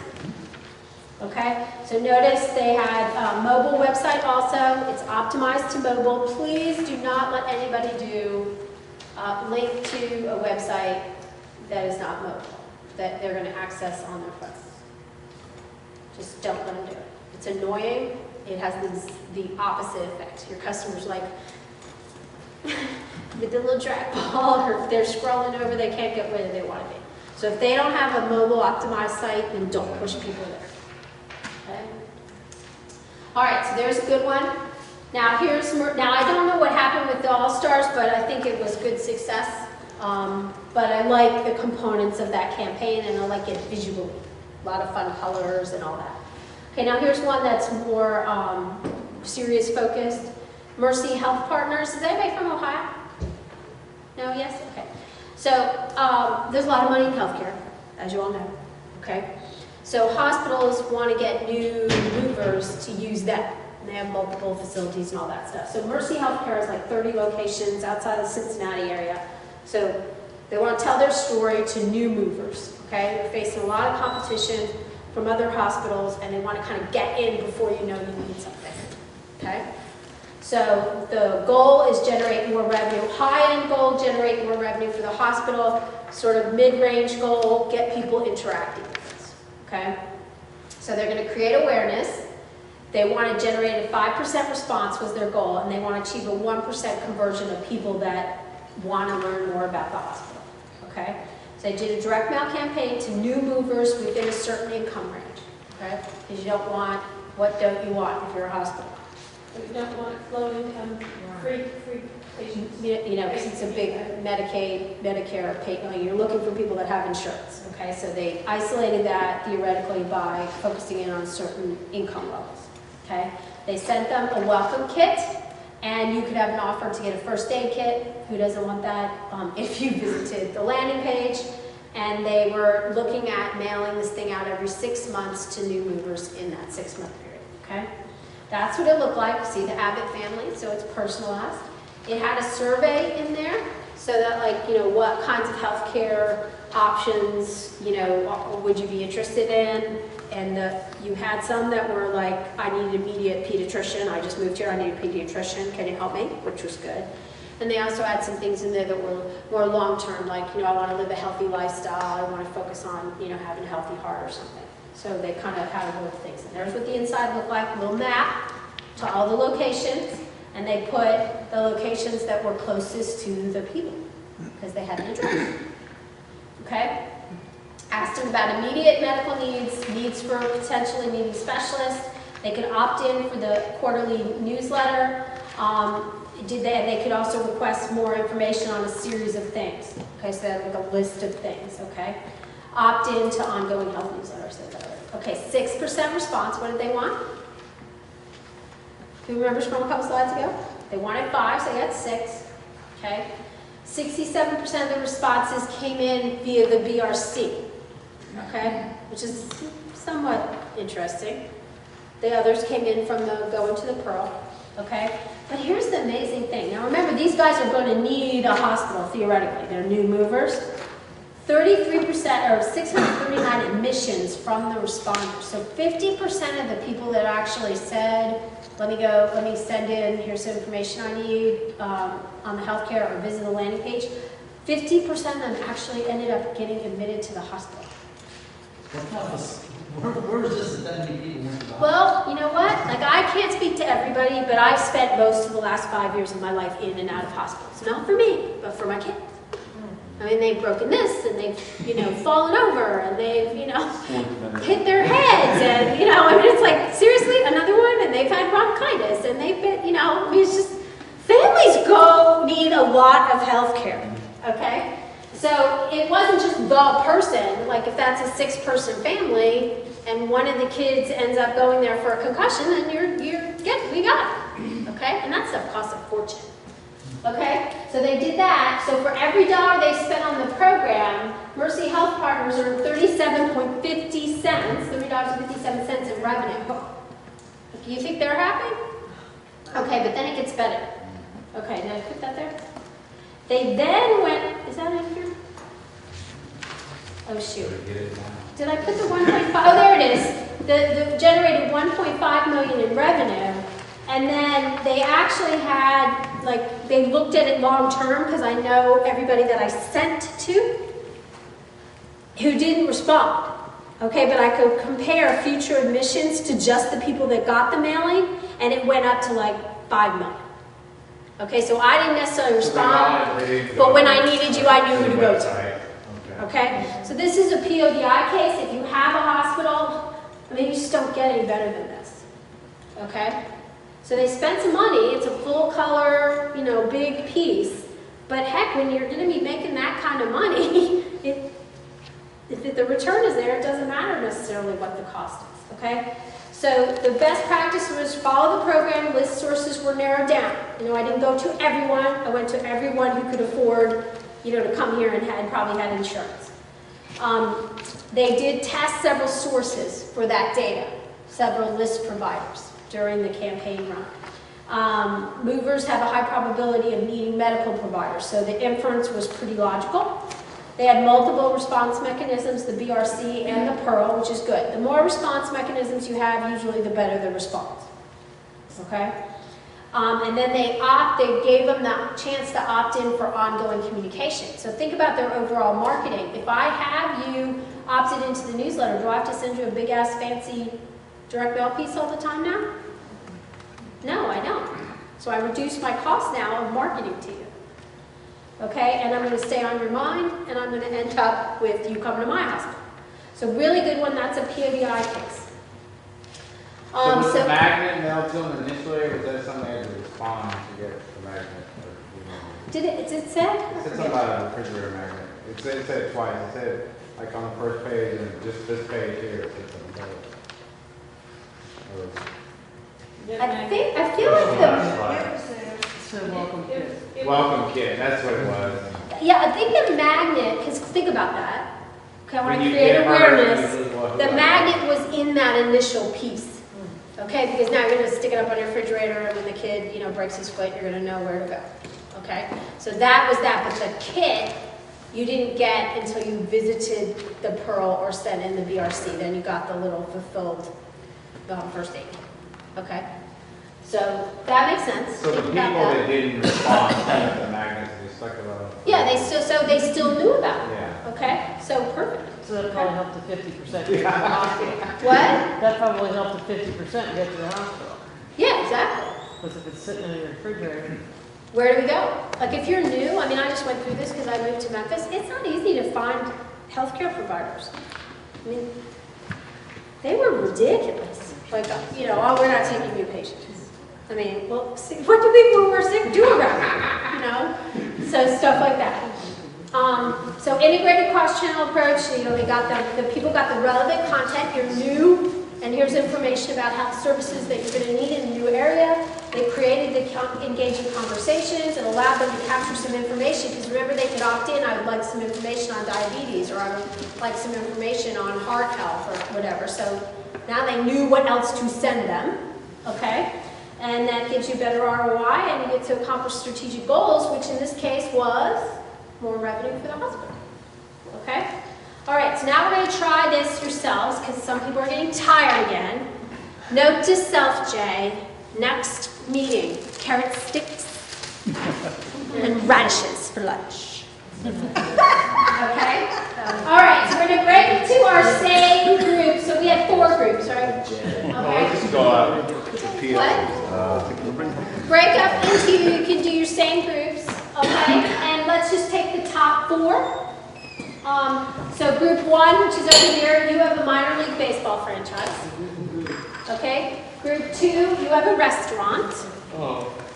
Okay. So notice they had a mobile website also. It's optimized to mobile. Please do not let anybody do link to a website that is not mobile, that they're going to access on their phones. Just don't let them do it. It's annoying. It has the opposite effect. Your customer's like, with the little drag ball, or they're scrolling over, they can't get where they want to be. So if they don't have a mobile optimized site, then don't push people there. Okay? All right, so there's a good one. Now here's more. Now I don't know what happened with the All-Stars, but I think it was good success. But I like the components of that campaign, and I like it visually. A lot of fun colors and all that. Okay, now here's one that's more serious focused. Mercy Health Partners. Is anybody from Ohio? No? Yes? Okay. So there's a lot of money in healthcare, as you all know. Okay. So hospitals want to get new movers to use them. And they have multiple facilities and all that stuff. So Mercy Healthcare is like 30 locations outside the Cincinnati area. So they want to tell their story to new movers. Okay. They're facing a lot of competition from other hospitals, and they want to kind of get in before you know you need something. Okay. So the goal is generate more revenue. High-end goal, generate more revenue for the hospital. Sort of mid-range goal, get people interacting with us. Okay? So they're going to create awareness. They want to generate a 5% response was their goal, and they want to achieve a 1% conversion of people that want to learn more about the hospital. Okay? So they did a direct mail campaign to new movers within a certain income range. Okay? Because you don't want, what don't you want if you're a hospital? We don't want low-income, free patients. You know, because it's a big Medicaid, Medicare, you're looking for people that have insurance, okay? So they isolated that theoretically by focusing in on certain income levels, okay? They sent them a welcome kit, and you could have an offer to get a first aid kit. Who doesn't want that? If you visited the landing page, and they were looking at mailing this thing out every 6 months to new movers in that 6-month period, okay? That's what it looked like. See the Abbott family, so it's personalized. It had a survey in there, so that like, you know, what kinds of healthcare options, you know, would you be interested in? And you had some that were like, I need an immediate pediatrician. I just moved here, I need a pediatrician. Can you help me? Which was good. And they also had some things in there that were more long-term, like, you know, I want to live a healthy lifestyle. I want to focus on, you know, having a healthy heart or something. So they kind of had little things. And there's what the inside looked like, a little map to all the locations. And they put the locations that were closest to the people because they had an address. Okay? Asked them about immediate medical needs, needs for potentially needing specialists. They could opt in for the quarterly newsletter. They could also request more information on a series of things. Okay, so they have like a list of things, okay? Opt in to ongoing health newsletters. Okay, 6% response. What did they want? Who remembers from a couple slides ago? They wanted 5, so they got 6. Okay. 67% of the responses came in via the BRC. Okay, which is somewhat interesting. The others came in from the going to the Pearl. Okay, but here's the amazing thing. Now remember, these guys are going to need a hospital theoretically. They're new movers. 33% or 639 admissions from the responders. So 50% of the people that actually said, let me send in, here's some information I need on the healthcare or visit the landing page, 50% of them actually ended up getting admitted to the hospital. Where is this that many people went to the hospital? Well, you know what? Like, I can't speak to everybody, but I've spent most of the last 5 years of my life in and out of hospitals. Not for me, but for my kids. I mean, they've broken this, and they've, fallen over, and they've, hit their heads, and, I mean, it's like, seriously, another one, and they've had bronchitis, and they've been, I mean, it's just, families need a lot of health care, okay? So it wasn't just the person, like if that's a 6-person family, and one of the kids ends up going there for a concussion, then we got it, okay? And that stuff costs a fortune. Okay, so they did that. So for every dollar they spent on the program, Mercy Health Partners earned 37.50 cents, $30.57 in revenue. Do you think they're happy? Okay, but then it gets better. Okay, did I put that there? They then went, is that in here? Oh shoot. Did I put the 1.5? Oh, there it is. The generated 1.5 million in revenue. And then they actually had, they looked at it long term, because I know everybody that I sent to who didn't respond. Okay, but I could compare future admissions to just the people that got the mailing, and it went up to like 5 million. Okay, so I didn't necessarily respond, but when I needed you, I knew who to go to. Okay, so this is a PODI case. If you have a hospital, I mean, you just don't get any better than this. Okay? So they spent some money. It's a full color, big piece. But heck, when you're going to be making that kind of money, if the return is there, it doesn't matter necessarily what the cost is. Okay? So the best practice was follow the program. List sources were narrowed down. I didn't go to everyone. I went to everyone who could afford, to come here and probably had insurance. They did test several sources for that data, several list providers during the campaign run. Movers have a high probability of needing medical providers, so the inference was pretty logical. They had multiple response mechanisms, the BRC and the Pearl, which is good. The more response mechanisms you have, usually the better the response. Okay? And then they gave them the chance to opt in for ongoing communication. So think about their overall marketing. If I have you opted into the newsletter, do I have to send you a big ass fancy direct mail piece all the time now? No, I don't. So I reduce my cost now of marketing to you. Okay, and I'm going to stay on your mind, and I'm going to end up with you coming to my hospital. So really good one, that's a PODI case. So was the magnet mailed to them initially, or was that something they had to respond to get the magnet? Did it say? It said something about a refrigerator magnet. It said it twice. It said, like on the first page, and just this page here, it said something about it. I feel like So welcome kit. Welcome kit, that's what it was. I think the magnet, because think about that. Okay, I want When to you create get awareness. murdered, The magnet was in that initial piece. Okay, because now you're going to stick it up on your refrigerator, and when the kid, breaks his foot, you're going to know where to go. Okay, so that was that, but the kit you didn't get until you visited the Pearl or sent in the BRC. Then you got the little fulfilled first aid. Okay, so that makes sense. So the Think people about that didn't respond to the magnets, they stuck it on. Yeah, they still knew about it. Yeah. Okay, so perfect. So that probably helped the 50% get to the hospital. What? That probably helped the 50% get to the hospital. Yeah, exactly. Because if it's sitting in your refrigerator. Where do we go? Like if you're new, I mean, I just went through this because I moved to Memphis. It's not easy to find healthcare providers. I mean, they were ridiculous. Like, you know, oh, we're not taking new patients. I mean, well, see, what do people who are sick do around here? You know? So stuff like that. So integrated cross-channel approach, you know, the people got the relevant content, you're new, and here's information about health services that you're going to need in a new area. They created the engaging conversations and allowed them to capture some information, because remember, they could opt in, I would like some information on diabetes, or I would like some information on heart health, or whatever. So now they knew what else to send them, okay? And that gives you better ROI, and you get to accomplish strategic goals, which in this case was more revenue for the hospital. Okay? All right, so now we're going to try this yourselves, because some people are getting tired again. Note to self, Jay, next meeting, carrot sticks and radishes for lunch. Okay? All right, so we're going to break into our same groups. So we had 4 groups, right? Okay. Just go out. What? Break up into, you can do your same groups, okay? And let's just take the top 4. So group 1, which is over here, you have a minor league baseball franchise. Okay? Group 2, you have a restaurant.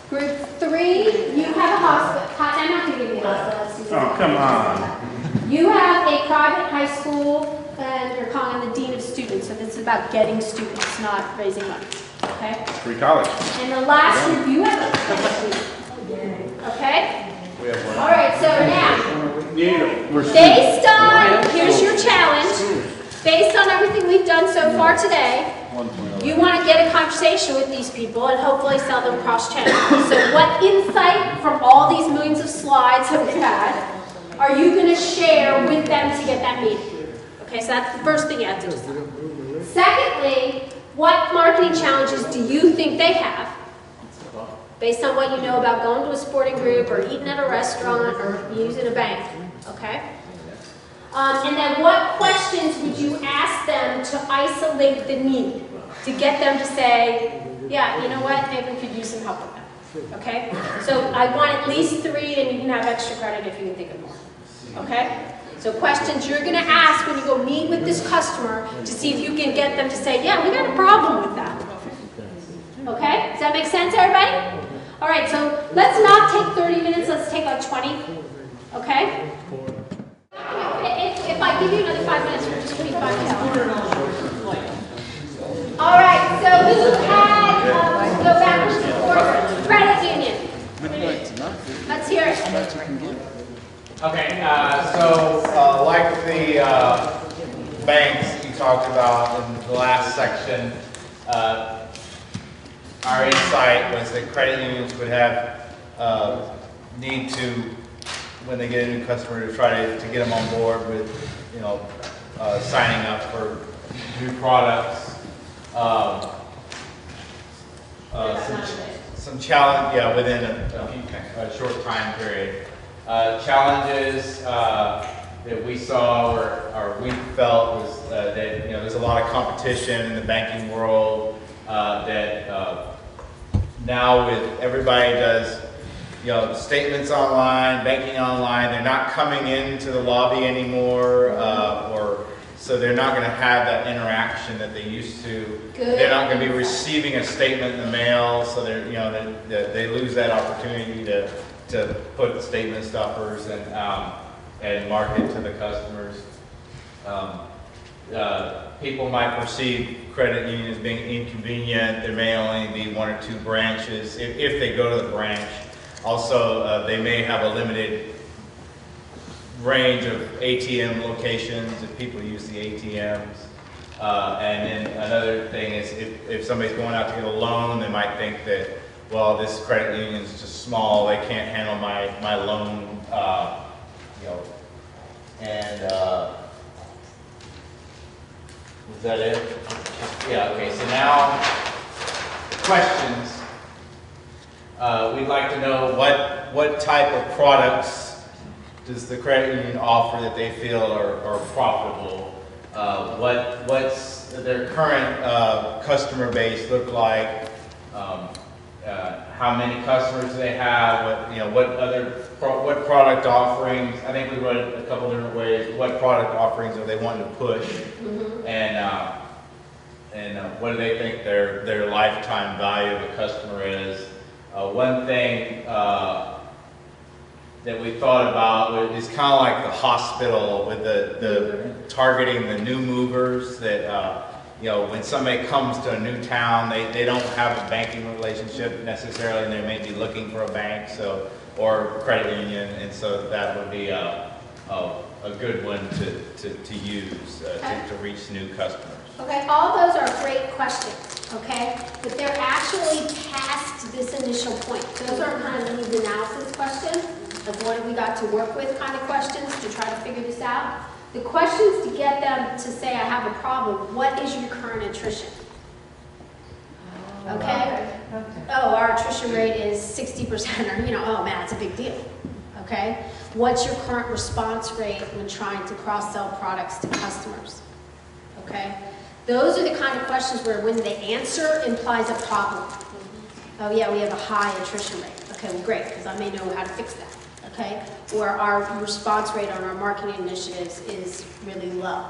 Group 3, you have a hospital. I'm not going to give you a hospital. Oh, come on. You have a private high school, and you're calling the dean of students. So this is about getting students, not raising money. Okay? Free college. And the last group, you have a okay? We have one. All right, so now, based on, here's your challenge, based on everything we've done so far today, you want to get a conversation with these people and hopefully sell them cross-channel. So what insight from all these millions of slides that we've had are you going to share with them to get that meeting? Okay, so that's the first thing you have to decide. Secondly, what marketing challenges do you think they have, based on what you know about going to a sporting group or eating at a restaurant or using a bank, okay? And then what questions would you ask them to isolate the need, to get them to say, yeah, you know what, maybe we could use some help with that, okay? So I want at least 3, and you can have extra credit if you can think of more, okay? So questions you're going to ask when you go meet with this customer to see if you can get them to say, yeah, we got a problem with that. Okay? Does that make sense, everybody? All right, so let's not take 30 minutes. Let's take like 20. Okay? If I give you another 5 minutes, we're just going to be 5 minutes. All right, so who had, go backwards to forward. Credit union. Let's hear it. Okay, so like the banks you talked about in the last section, our insight was that credit unions would have need to, when they get a new customer, to try to get them on board with, you know, signing up for new products. Some challenge, yeah, within a short time period. Challenges that we saw or we felt was that, you know, there's a lot of competition in the banking world, that now with everybody does, you know, statements online, banking online, they're not coming into the lobby anymore, or so they're not going to have that interaction that they used to. Good. They're not going to be receiving a statement in the mail, so they're, you know, they lose that opportunity to put statement stuffers and market to the customers. People might perceive credit union as being inconvenient. There may only be 1 or 2 branches if they go to the branch. Also, they may have a limited range of ATM locations if people use the ATMs. And then another thing is if somebody's going out to get a loan, they might think that, well, this credit union is just small, they can't handle my loan, you know, and is that it? Yeah, okay, so now, questions. We'd like to know what type of products does the credit union offer that they feel are profitable? What's their current customer base look like? how many customers they have, what product offerings. I think we run a couple different ways. What product offerings are they wanting to push, and what do they think their lifetime value of a customer is. One thing that we thought about is kind of like the hospital with the targeting the new movers that. When somebody comes to a new town, they don't have a banking relationship necessarily, and they may be looking for a bank, or credit union, and so that would be a good one to use to reach new customers. Okay, all those are great questions, okay? But they're actually past this initial point. Those are kind of needs analysis questions, of what we got to work with kind of questions to try to figure this out. The questions to get them to say, I have a problem, what is your current attrition? Okay? Oh, our attrition rate is 60%, or, oh man, it's a big deal. Okay? What's your current response rate when trying to cross-sell products to customers? Okay? Those are the kind of questions where when the answer implies a problem. Oh yeah, we have a high attrition rate. Okay, well great, because I may know how to fix that. Okay? Or our response rate on our marketing initiatives is really low.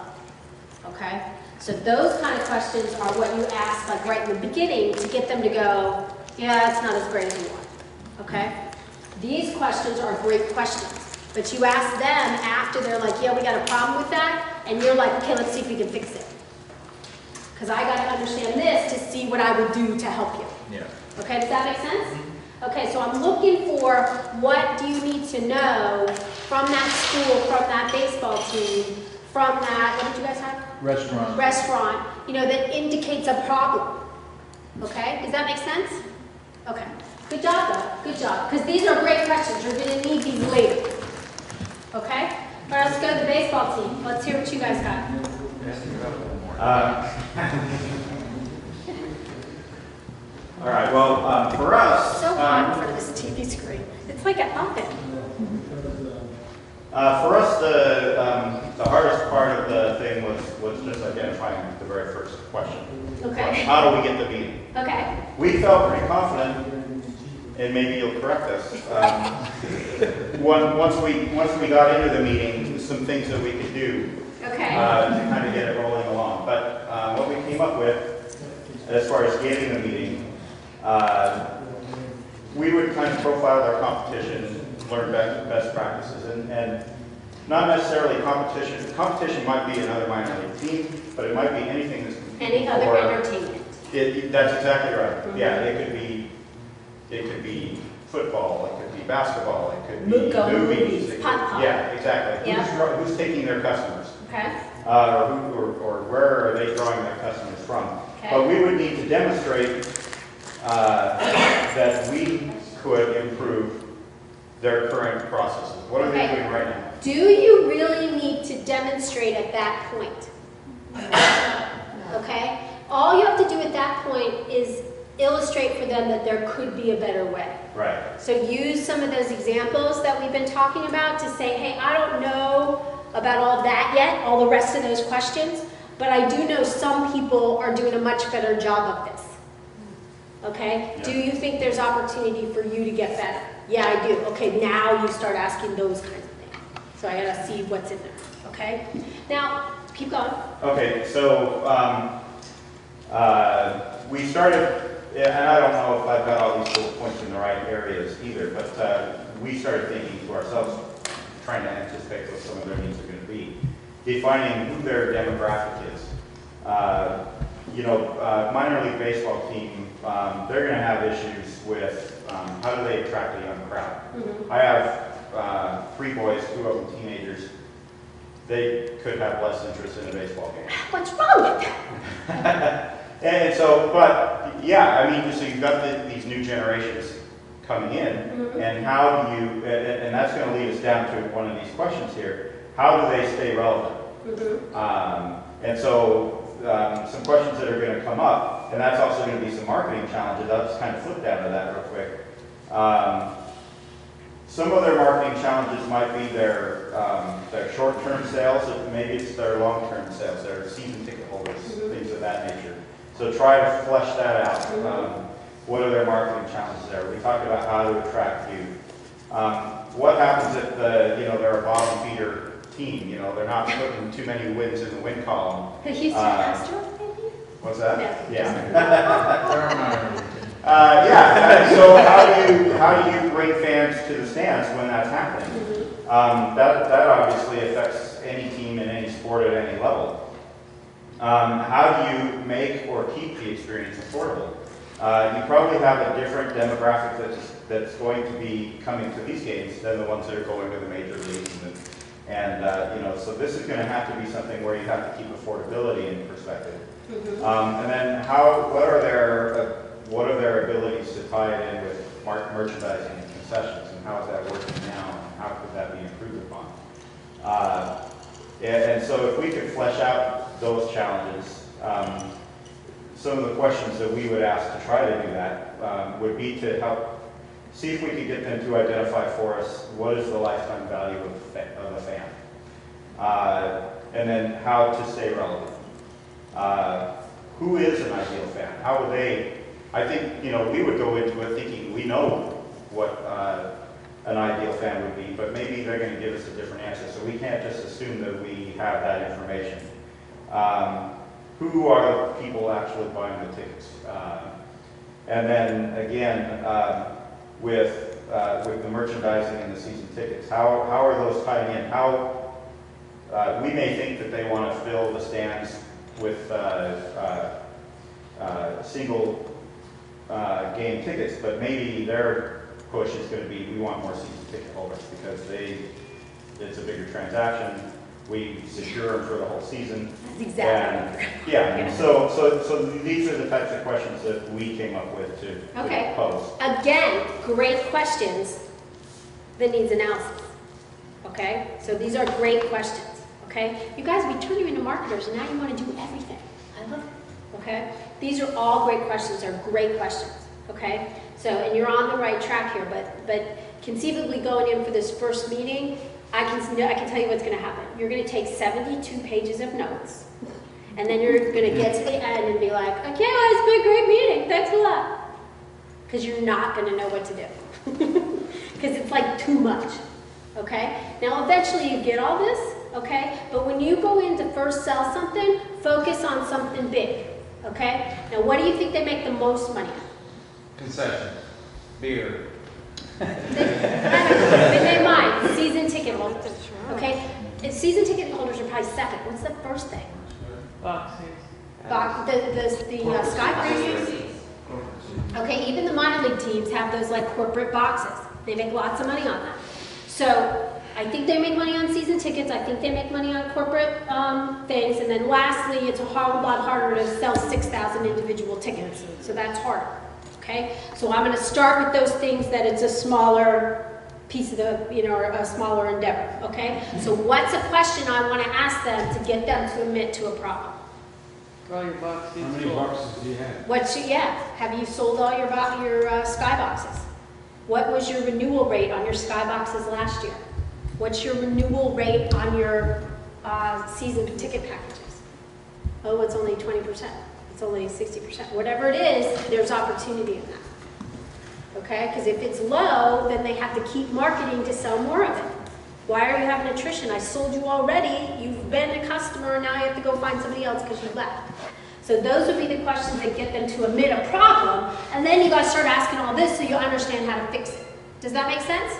Okay? So those kind of questions are what you ask like right in the beginning to get them to go, yeah, it's not as great as we want. Okay? These questions are great questions. But you ask them after they're like, yeah, we got a problem with that, and you're like, okay, let's see if we can fix it. Because I got to understand this to see what I would do to help you. Yeah. Okay, does that make sense? Okay, so I'm looking for what do you need to know from that school, from that baseball team, from that, what did you guys have? Restaurant. Restaurant, that indicates a problem. Okay, does that make sense? Okay, good job though, good job. Because these are great questions, you're going to need these later. Okay? All right, let's go to the baseball team. Let's hear what you guys got. All right, well, for us... So hot in front of this TV screen. It's like an oven. For us, the hardest part of the thing was just identifying the very first question. Okay. How do we get the meeting? Okay. We felt pretty confident, and maybe you'll correct us, once we got into the meeting, some things that we could do Okay. to kind of get it rolling along. But what we came up with, as far as getting the meeting, we would kind of profile our competition, learn best practices, and not necessarily competition. Competition might be another minor league team, but it might be anything that's competing Any other for- entertainment. That's exactly right. Mhm. Yeah, it could be football, it could be basketball, it could be Go movies. movies, it could- pop-pop. Yeah, exactly. Yeah. Who's taking their customers? Okay. Or where are they drawing their customers from? Okay. But we would need to demonstrate that we could improve their current processes. What are they Okay. doing right now? Do you really need to demonstrate at that point? Okay? All you have to do at that point is illustrate for them that there could be a better way. Right. So use some of those examples that we've been talking about to say, hey, I don't know about all that yet, all the rest of those questions, but I do know some people are doing a much better job of this. Okay? Yeah. Do you think there's opportunity for you to get better? Yeah, I do. Okay, now you start asking those kinds of things. So I gotta see what's in there. Okay? Now, keep going. Okay, so we started, and I don't know if I've got all these bullet points in the right areas either, but we started thinking to ourselves, trying to anticipate what some of their needs are going to be, defining who their demographic is. Minor league baseball team, they're going to have issues with how do they attract a young crowd. Mm-hmm. I have 3 boys, 2 of them teenagers. They could have less interest in a baseball game. What's wrong with that? And so, but yeah, I mean, so you've got these new generations coming in, Mhm. and how do you, and that's going to lead us down to one of these questions here. How do they stay relevant? Mm-hmm. And so, some questions that are going to come up, and that's also going to be some marketing challenges. I'll just kind of flip down to that real quick. Some of their marketing challenges might be their short-term sales, maybe it's their long-term sales, their season ticket holders, Mhm. things of that nature. So try to flesh that out. what are their marketing challenges there? We talked about how to attract youth. What happens if they're a bottom feeder team? They're not putting too many wins in the win column. The Houston Astros, maybe? What's that? Yeah. Yeah. So how do you bring fans to the stands when that's happening? That obviously affects any team in any sport at any level. How do you make or keep the experience affordable? You probably have a different demographic that's going to be coming to these games than the ones that are going to the major leagues, so this is going to have to be something where you have to keep affordability in perspective. And then what are their abilities to tie it in with merchandising and concessions, and how is that working now, and how could that be improved upon? And so if we could flesh out those challenges, some of the questions that we would ask to try to do that would be to help see if we could get them to identify for us what is the lifetime value of a fan, and then how to stay relevant. Who is an ideal fan? How would they? I think we would go into it thinking we know what an ideal fan would be, but maybe they're going to give us a different answer. So we can't just assume that we have that information. Who are the people actually buying the tickets? And then again, with the merchandising and the season tickets, how are those tying in? We may think that they want to fill the stands with single game tickets, but maybe their push is going to be, we want more season ticket holders because it's a bigger transaction. We secure them for the whole season. That's exactly. And, so these are the types of questions that we came up with to pose. Again, great questions that needs analysis. Okay, so these are great questions. Okay, you guys, we turn you into marketers, and now you want to do everything. I love it. Okay, these are all great questions. They're great questions. Okay, so and you're on the right track here, but conceivably going in for this first meeting, I can tell you what's going to happen. You're going to take 72 pages of notes, and then you're going to get to the end and be like, okay, it's been a great meeting. Thanks a lot. Because you're not going to know what to do. Because it's like too much. Okay? Now, eventually you get all this, okay? But when you go in to first sell something, focus on something big. Okay? Now, what do you think they make the most money on? Concessions, beer. They make mine, season ticket holders. Okay? And season ticket holders are probably second. What's the first thing? Boxes. The skyboxes. Okay, even the minor league teams have those like corporate boxes. They make lots of money on that. So I think they make money on season tickets. I think they make money on corporate things. And then lastly, it's a whole lot harder to sell 6,000 individual tickets. So that's harder. Okay, so I'm going to start with those things that it's a smaller piece of the, or a smaller endeavor. Okay, so what's a question I want to ask them to get them to admit to a problem? All your boxes. How many boxes do you have? Have you sold all your sky boxes? What was your renewal rate on your sky boxes last year? What's your renewal rate on your season ticket packages? Oh, it's only 20%. It's only 60%. Whatever it is, there's opportunity in that. Okay? Because if it's low, then they have to keep marketing to sell more of it. Why are you having attrition? I sold you already. You've been a customer, and now you have to go find somebody else because you left. So those would be the questions that get them to admit a problem, and then you guys start asking all this so you understand how to fix it. Does that make sense?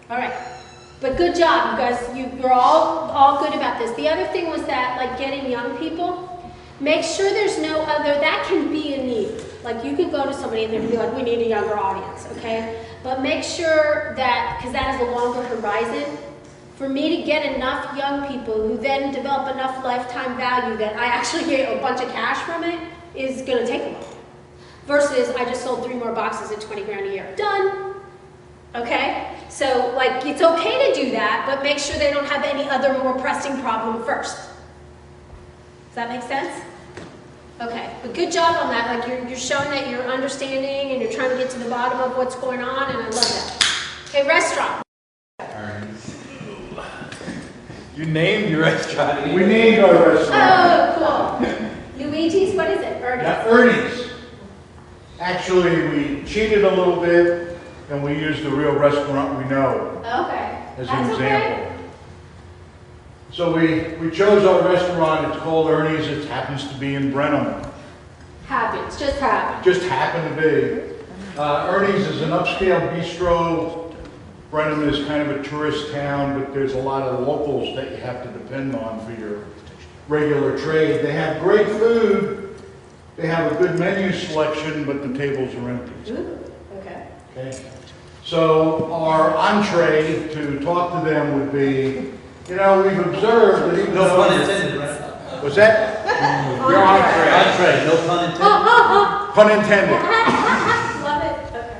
All right. But good job, you guys. You're all good about this. The other thing was that, like, getting young people, make sure there's no other, that can be a need. Like, you could go to somebody and they'd be like, we need a younger audience, okay? But make sure that, because that is a longer horizon, for me to get enough young people who then develop enough lifetime value that I actually get a bunch of cash from it is going to take a while. Versus, I just sold 3 more boxes at 20 grand a year. Done. Okay? So, like, it's okay to do that, but make sure they don't have any other more pressing problem first. Does that make sense? Okay, but good job on that. Like, you're showing that you're understanding and you're trying to get to the bottom of what's going on, and I love that. Okay, restaurant. You named your restaurant. We named our restaurant. Oh, cool. Luigi's, what is it? Ernie's. Ernie's. Actually, we cheated a little bit, and we used the real restaurant we know Okay. as an That's okay. example. So we chose our restaurant, it's called Ernie's, it happens to be in Brenham. Happens, just happens. Just happened to be. Ernie's is an upscale bistro. Brenham is kind of a tourist town, but there's a lot of locals that you have to depend on for your regular trade. They have great food, they have a good menu selection, but the tables are empty. Ooh, okay. Okay? So our entree to talk to them would be, you know, we've observed that even No though... pun intended, right? Was that? Your entree. Entree, no pun intended. Pun intended. Love it. Okay.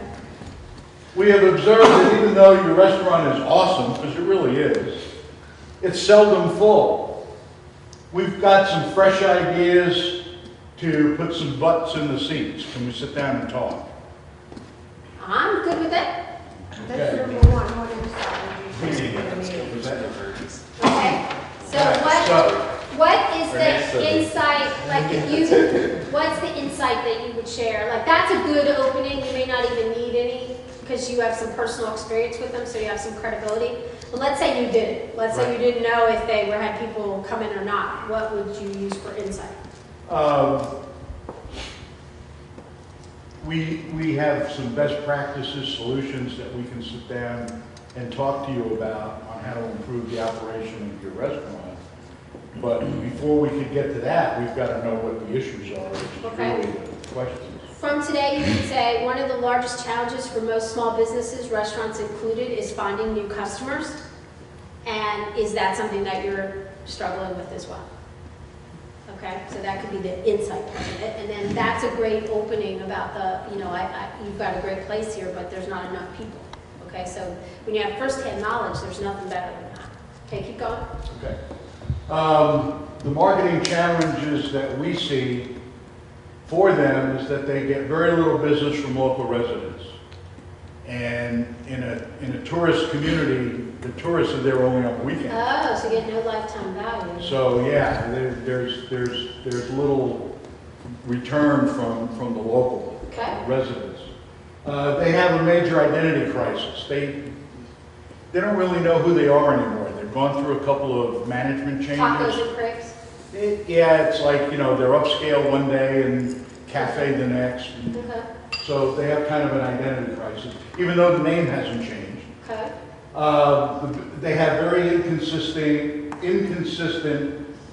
We have observed that even though your restaurant is awesome, because it really is, it's seldom full. We've got some fresh ideas to put some butts in the seats. Can we sit down and talk? I'm good with it. That's Okay. number one, what is Okay. So what is the insight, like if you, what's the insight that you would share? Like that's a good opening, you may not even need any because you have some personal experience with them, so you have some credibility. But let's say you didn't. Let's say you didn't know if they had people come in or not. What would you use for insight? We have some best practices, solutions that we can sit down and talk to you about on how to improve the operation of your restaurant. But before we could get to that, we've got to know what the issues are, which is Okay. really the questions. From today, you could say one of the largest challenges for most small businesses, restaurants included, is finding new customers. And is that something that you're struggling with as well? Okay, so that could be the insight part of it. And then that's a great opening about the, you know, you've got a great place here, but there's not enough people. Okay, so when you have firsthand knowledge, there's nothing better than that. Okay, keep going. Okay. The marketing challenges that we see for them is that they get very little business from local residents. And in a tourist community, the tourists are there only on weekends. Oh, so you get no lifetime value. So yeah, there's little return from the local Okay. residents. They have a major identity crisis. They don't really know who they are anymore. They've gone through a couple of management changes. Tacos and crepes. Yeah, it's like, you know, they're upscale one day and cafe the next. Okay. So they have kind of an identity crisis, even though the name hasn't changed. Okay. They have very inconsistent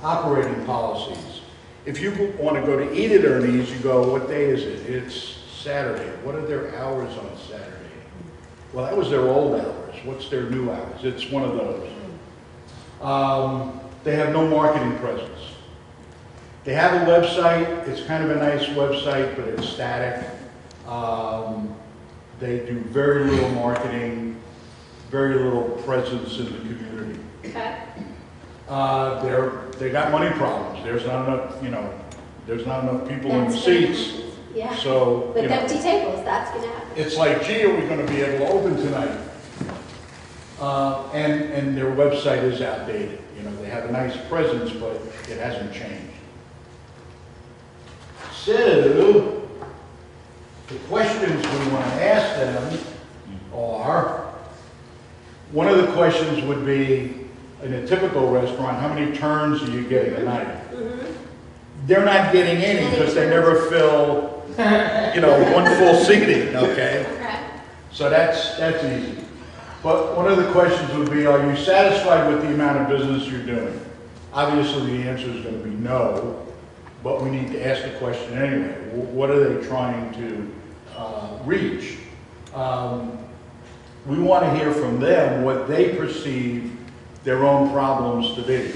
operating policies. If you want to go to eat at Ernie's, you go, what day is it? It's Saturday. What are their hours on Saturday? Well, that was their old hours. What's their new hours? It's one of those. They have no marketing presence. They have a website. It's kind of a nice website, but it's static. They do very little marketing, very little presence in the community. Okay. They got money problems. There's not enough, you know, there's not enough people in the seats. Yeah. So, With you know, empty tables, that's gonna happen. it's like, gee, are we going to be able to open tonight? And their website is outdated. You know, they have a nice presence, but it hasn't changed. So, the questions we want to ask them are, one of the questions would be, in a typical restaurant, how many turns are you getting a night? They're not getting any because they never fill, you know, one full seating, okay? Okay. So that's easy. But one of the questions would be, are you satisfied with the amount of business you're doing? Obviously, the answer is going to be no, but we need to ask the question anyway. What are they trying to reach? We want to hear from them what they perceive their own problems to be.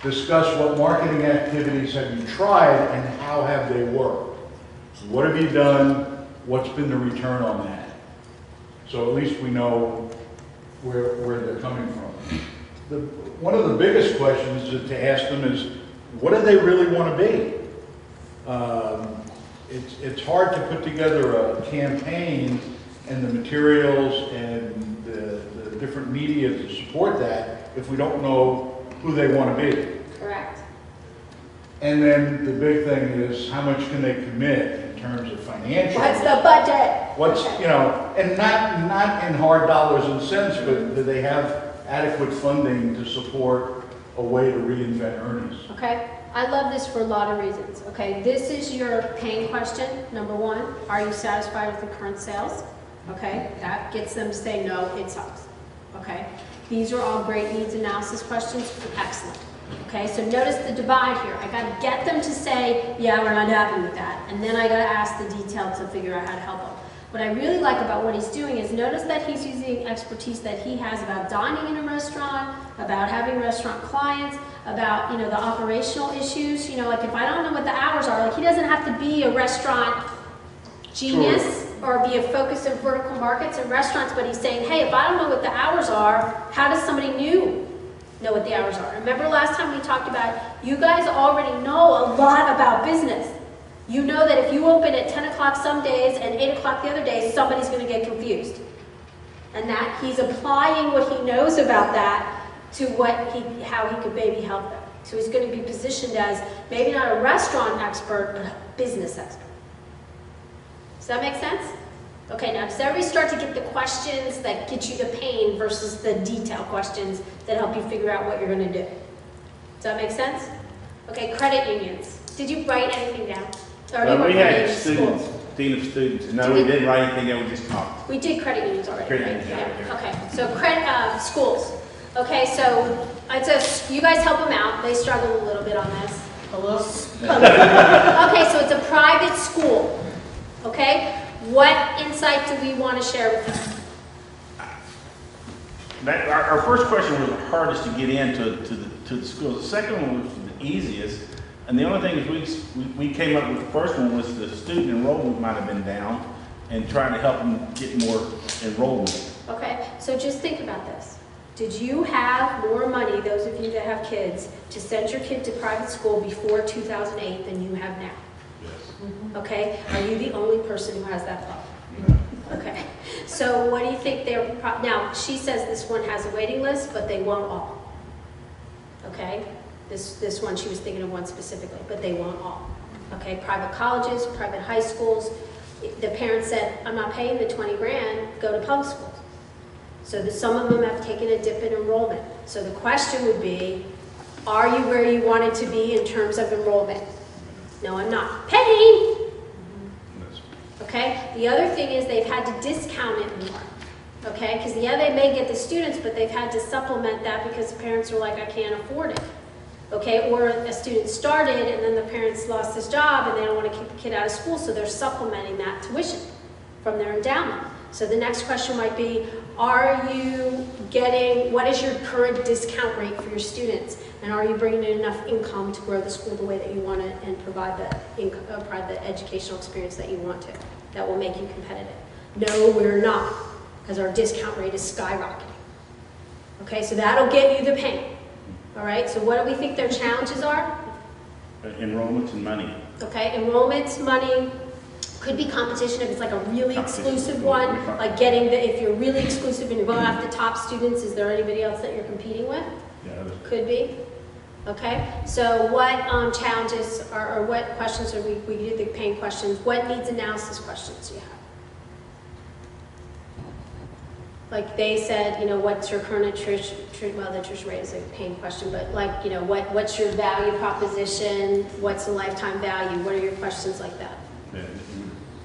Discuss what marketing activities have you tried and how have they worked. What have you done? What's been the return on that? So at least we know where they're coming from. One of the biggest questions to ask them is, what do they really want to be? It's hard to put together a campaign and the materials and the different media to support that if we don't know who they want to be. Correct. And then the big thing is, how much can they commit in terms of financial? What's the budget? What's, Okay. you know, and not in hard dollars and cents, but do they have adequate funding to support a way to reinvent earnings? Okay, I love this for a lot of reasons. Okay, this is your pain question, number one. Are you satisfied with the current sales? Okay, that gets them to say, no, it sucks. Okay, these are all great needs analysis questions, excellent. Okay, so notice the divide here. I gotta get them to say, yeah, we're not happy with that. And then I gotta ask the detail to figure out how to help them. What I really like about what he's doing is notice that he's using expertise that he has about dining in a restaurant, about having restaurant clients, about, you know, the operational issues. You know, like if I don't know what the hours are, like he doesn't have to be a restaurant genius or be a focus of vertical markets and restaurants, but he's saying, hey, if I don't know what the hours are, how does somebody new know what the hours are? Remember last time we talked about, you guys already know a lot about business. You know that if you open at 10 o'clock some days and 8 o'clock the other days, somebody's going to get confused. And that he's applying what he knows about that to how he could maybe help them. So he's going to be positioned as maybe not a restaurant expert, but a business expert. Does that make sense? Okay, now does everybody start to get the questions that get you the pain versus the detail questions that help you figure out what you're going to do? Does that make sense? Okay, credit unions. Did you write anything down? Or do you We want had credit students, schools? dean of students. No, we didn't write anything down, we just talked. We did credit unions already, Credit right? unions, yeah. Okay, so schools. Okay, so you guys help them out. They struggle a little bit on this. Hello? Okay, so it's a private school. Okay, what insight do we want to share with them? Our first question was the hardest to get into to the schools. The second one was the easiest. And the only thing is we came up with the first one was the student enrollment might have been down and trying to help them get more enrollment. Okay, so just think about this. Did you have more money, those of you that have kids, to send your kid to private school before 2008 than you have now? Yes. Okay, are you the only person who has that problem? Okay, so what do you think now she says this one has a waiting list, but they won't all. Okay, this one, she was thinking of one specifically, but they won't all. Okay, private colleges, private high schools, the parents said, I'm not paying the 20 grand, go to public schools. So some of them have taken a dip in enrollment. So the question would be, are you where you wanted to be in terms of enrollment? No, I'm not. Paying! Okay, the other thing is they've had to discount it more. Okay, because yeah, they may get the students, but they've had to supplement that because the parents are like, I can't afford it. Okay, or a student started and then the parents lost his job and they don't want to keep the kid out of school, so they're supplementing that tuition from their endowment. So the next question might be, are you getting, what is your current discount rate for your students? And are you bringing in enough income to grow the school the way that you want to and provide the educational experience that you want to, that will make you competitive? No, we're not, because our discount rate is skyrocketing. Okay, so that'll get you the pain. All right, so what do we think their challenges are? Enrollments and money. Okay, enrollments, money, could be competition if it's like a really exclusive one, like if you're really exclusive and you're going after top students, is there anybody else that you're competing with? Yeah, Could be. Okay, so what challenges or what questions are we did the pain questions, what needs analysis questions do you have? Like they said, you know, what's your current attrition, well, the attrition rate is a pain question, but like, you know, what's your value proposition? What's the lifetime value? What are your questions like that? Yeah,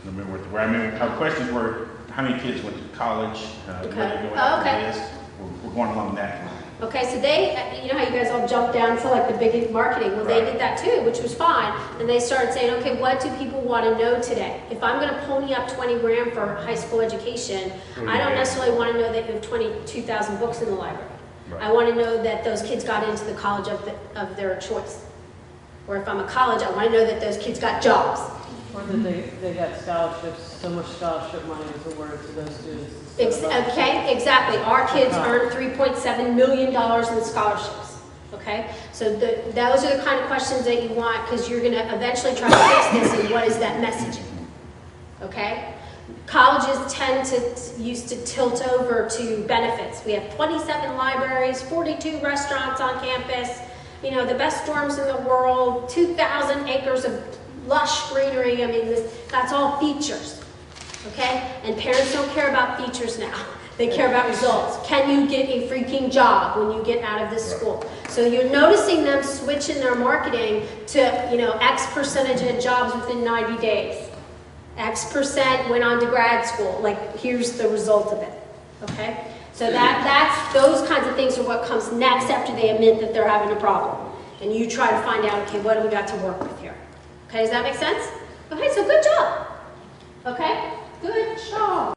I remember our questions were how many kids went to college, where they go after this. We're going along that line. Okay, so you know how you guys all jumped down to like the big marketing? Well, they did that too, which was fine. And they started saying, okay, what do people want to know today? If I'm going to pony up 20 grand for high school education, I don't necessarily want to know that you have 22,000 books in the library. Right. I want to know that those kids got into the college of their choice. Or if I'm a college, I want to know that those kids got jobs. Or that they got scholarships, so much scholarship money was awarded to those students. Okay, exactly. Our kids earned $3.7 million in scholarships. Okay, so those are the kind of questions that you want because you're going to eventually try to fix this and what is that messaging? Okay, colleges used to tilt over to benefits. We have 27 libraries, 42 restaurants on campus. you know, the best dorms in the world, 2,000 acres of lush greenery. I mean, that's all features, okay? And parents don't care about features now. They care about results. Can you get a freaking job when you get out of this school? So you're noticing them switching their marketing to, you know, X percentage of jobs within 90 days. X percent went on to grad school. Like, here's the result of it, okay? So that's those kinds of things are what comes next after they admit that they're having a problem. And you try to find out, okay, what do we got to work with here? Okay, does that make sense? Okay, so good job. Okay, good job.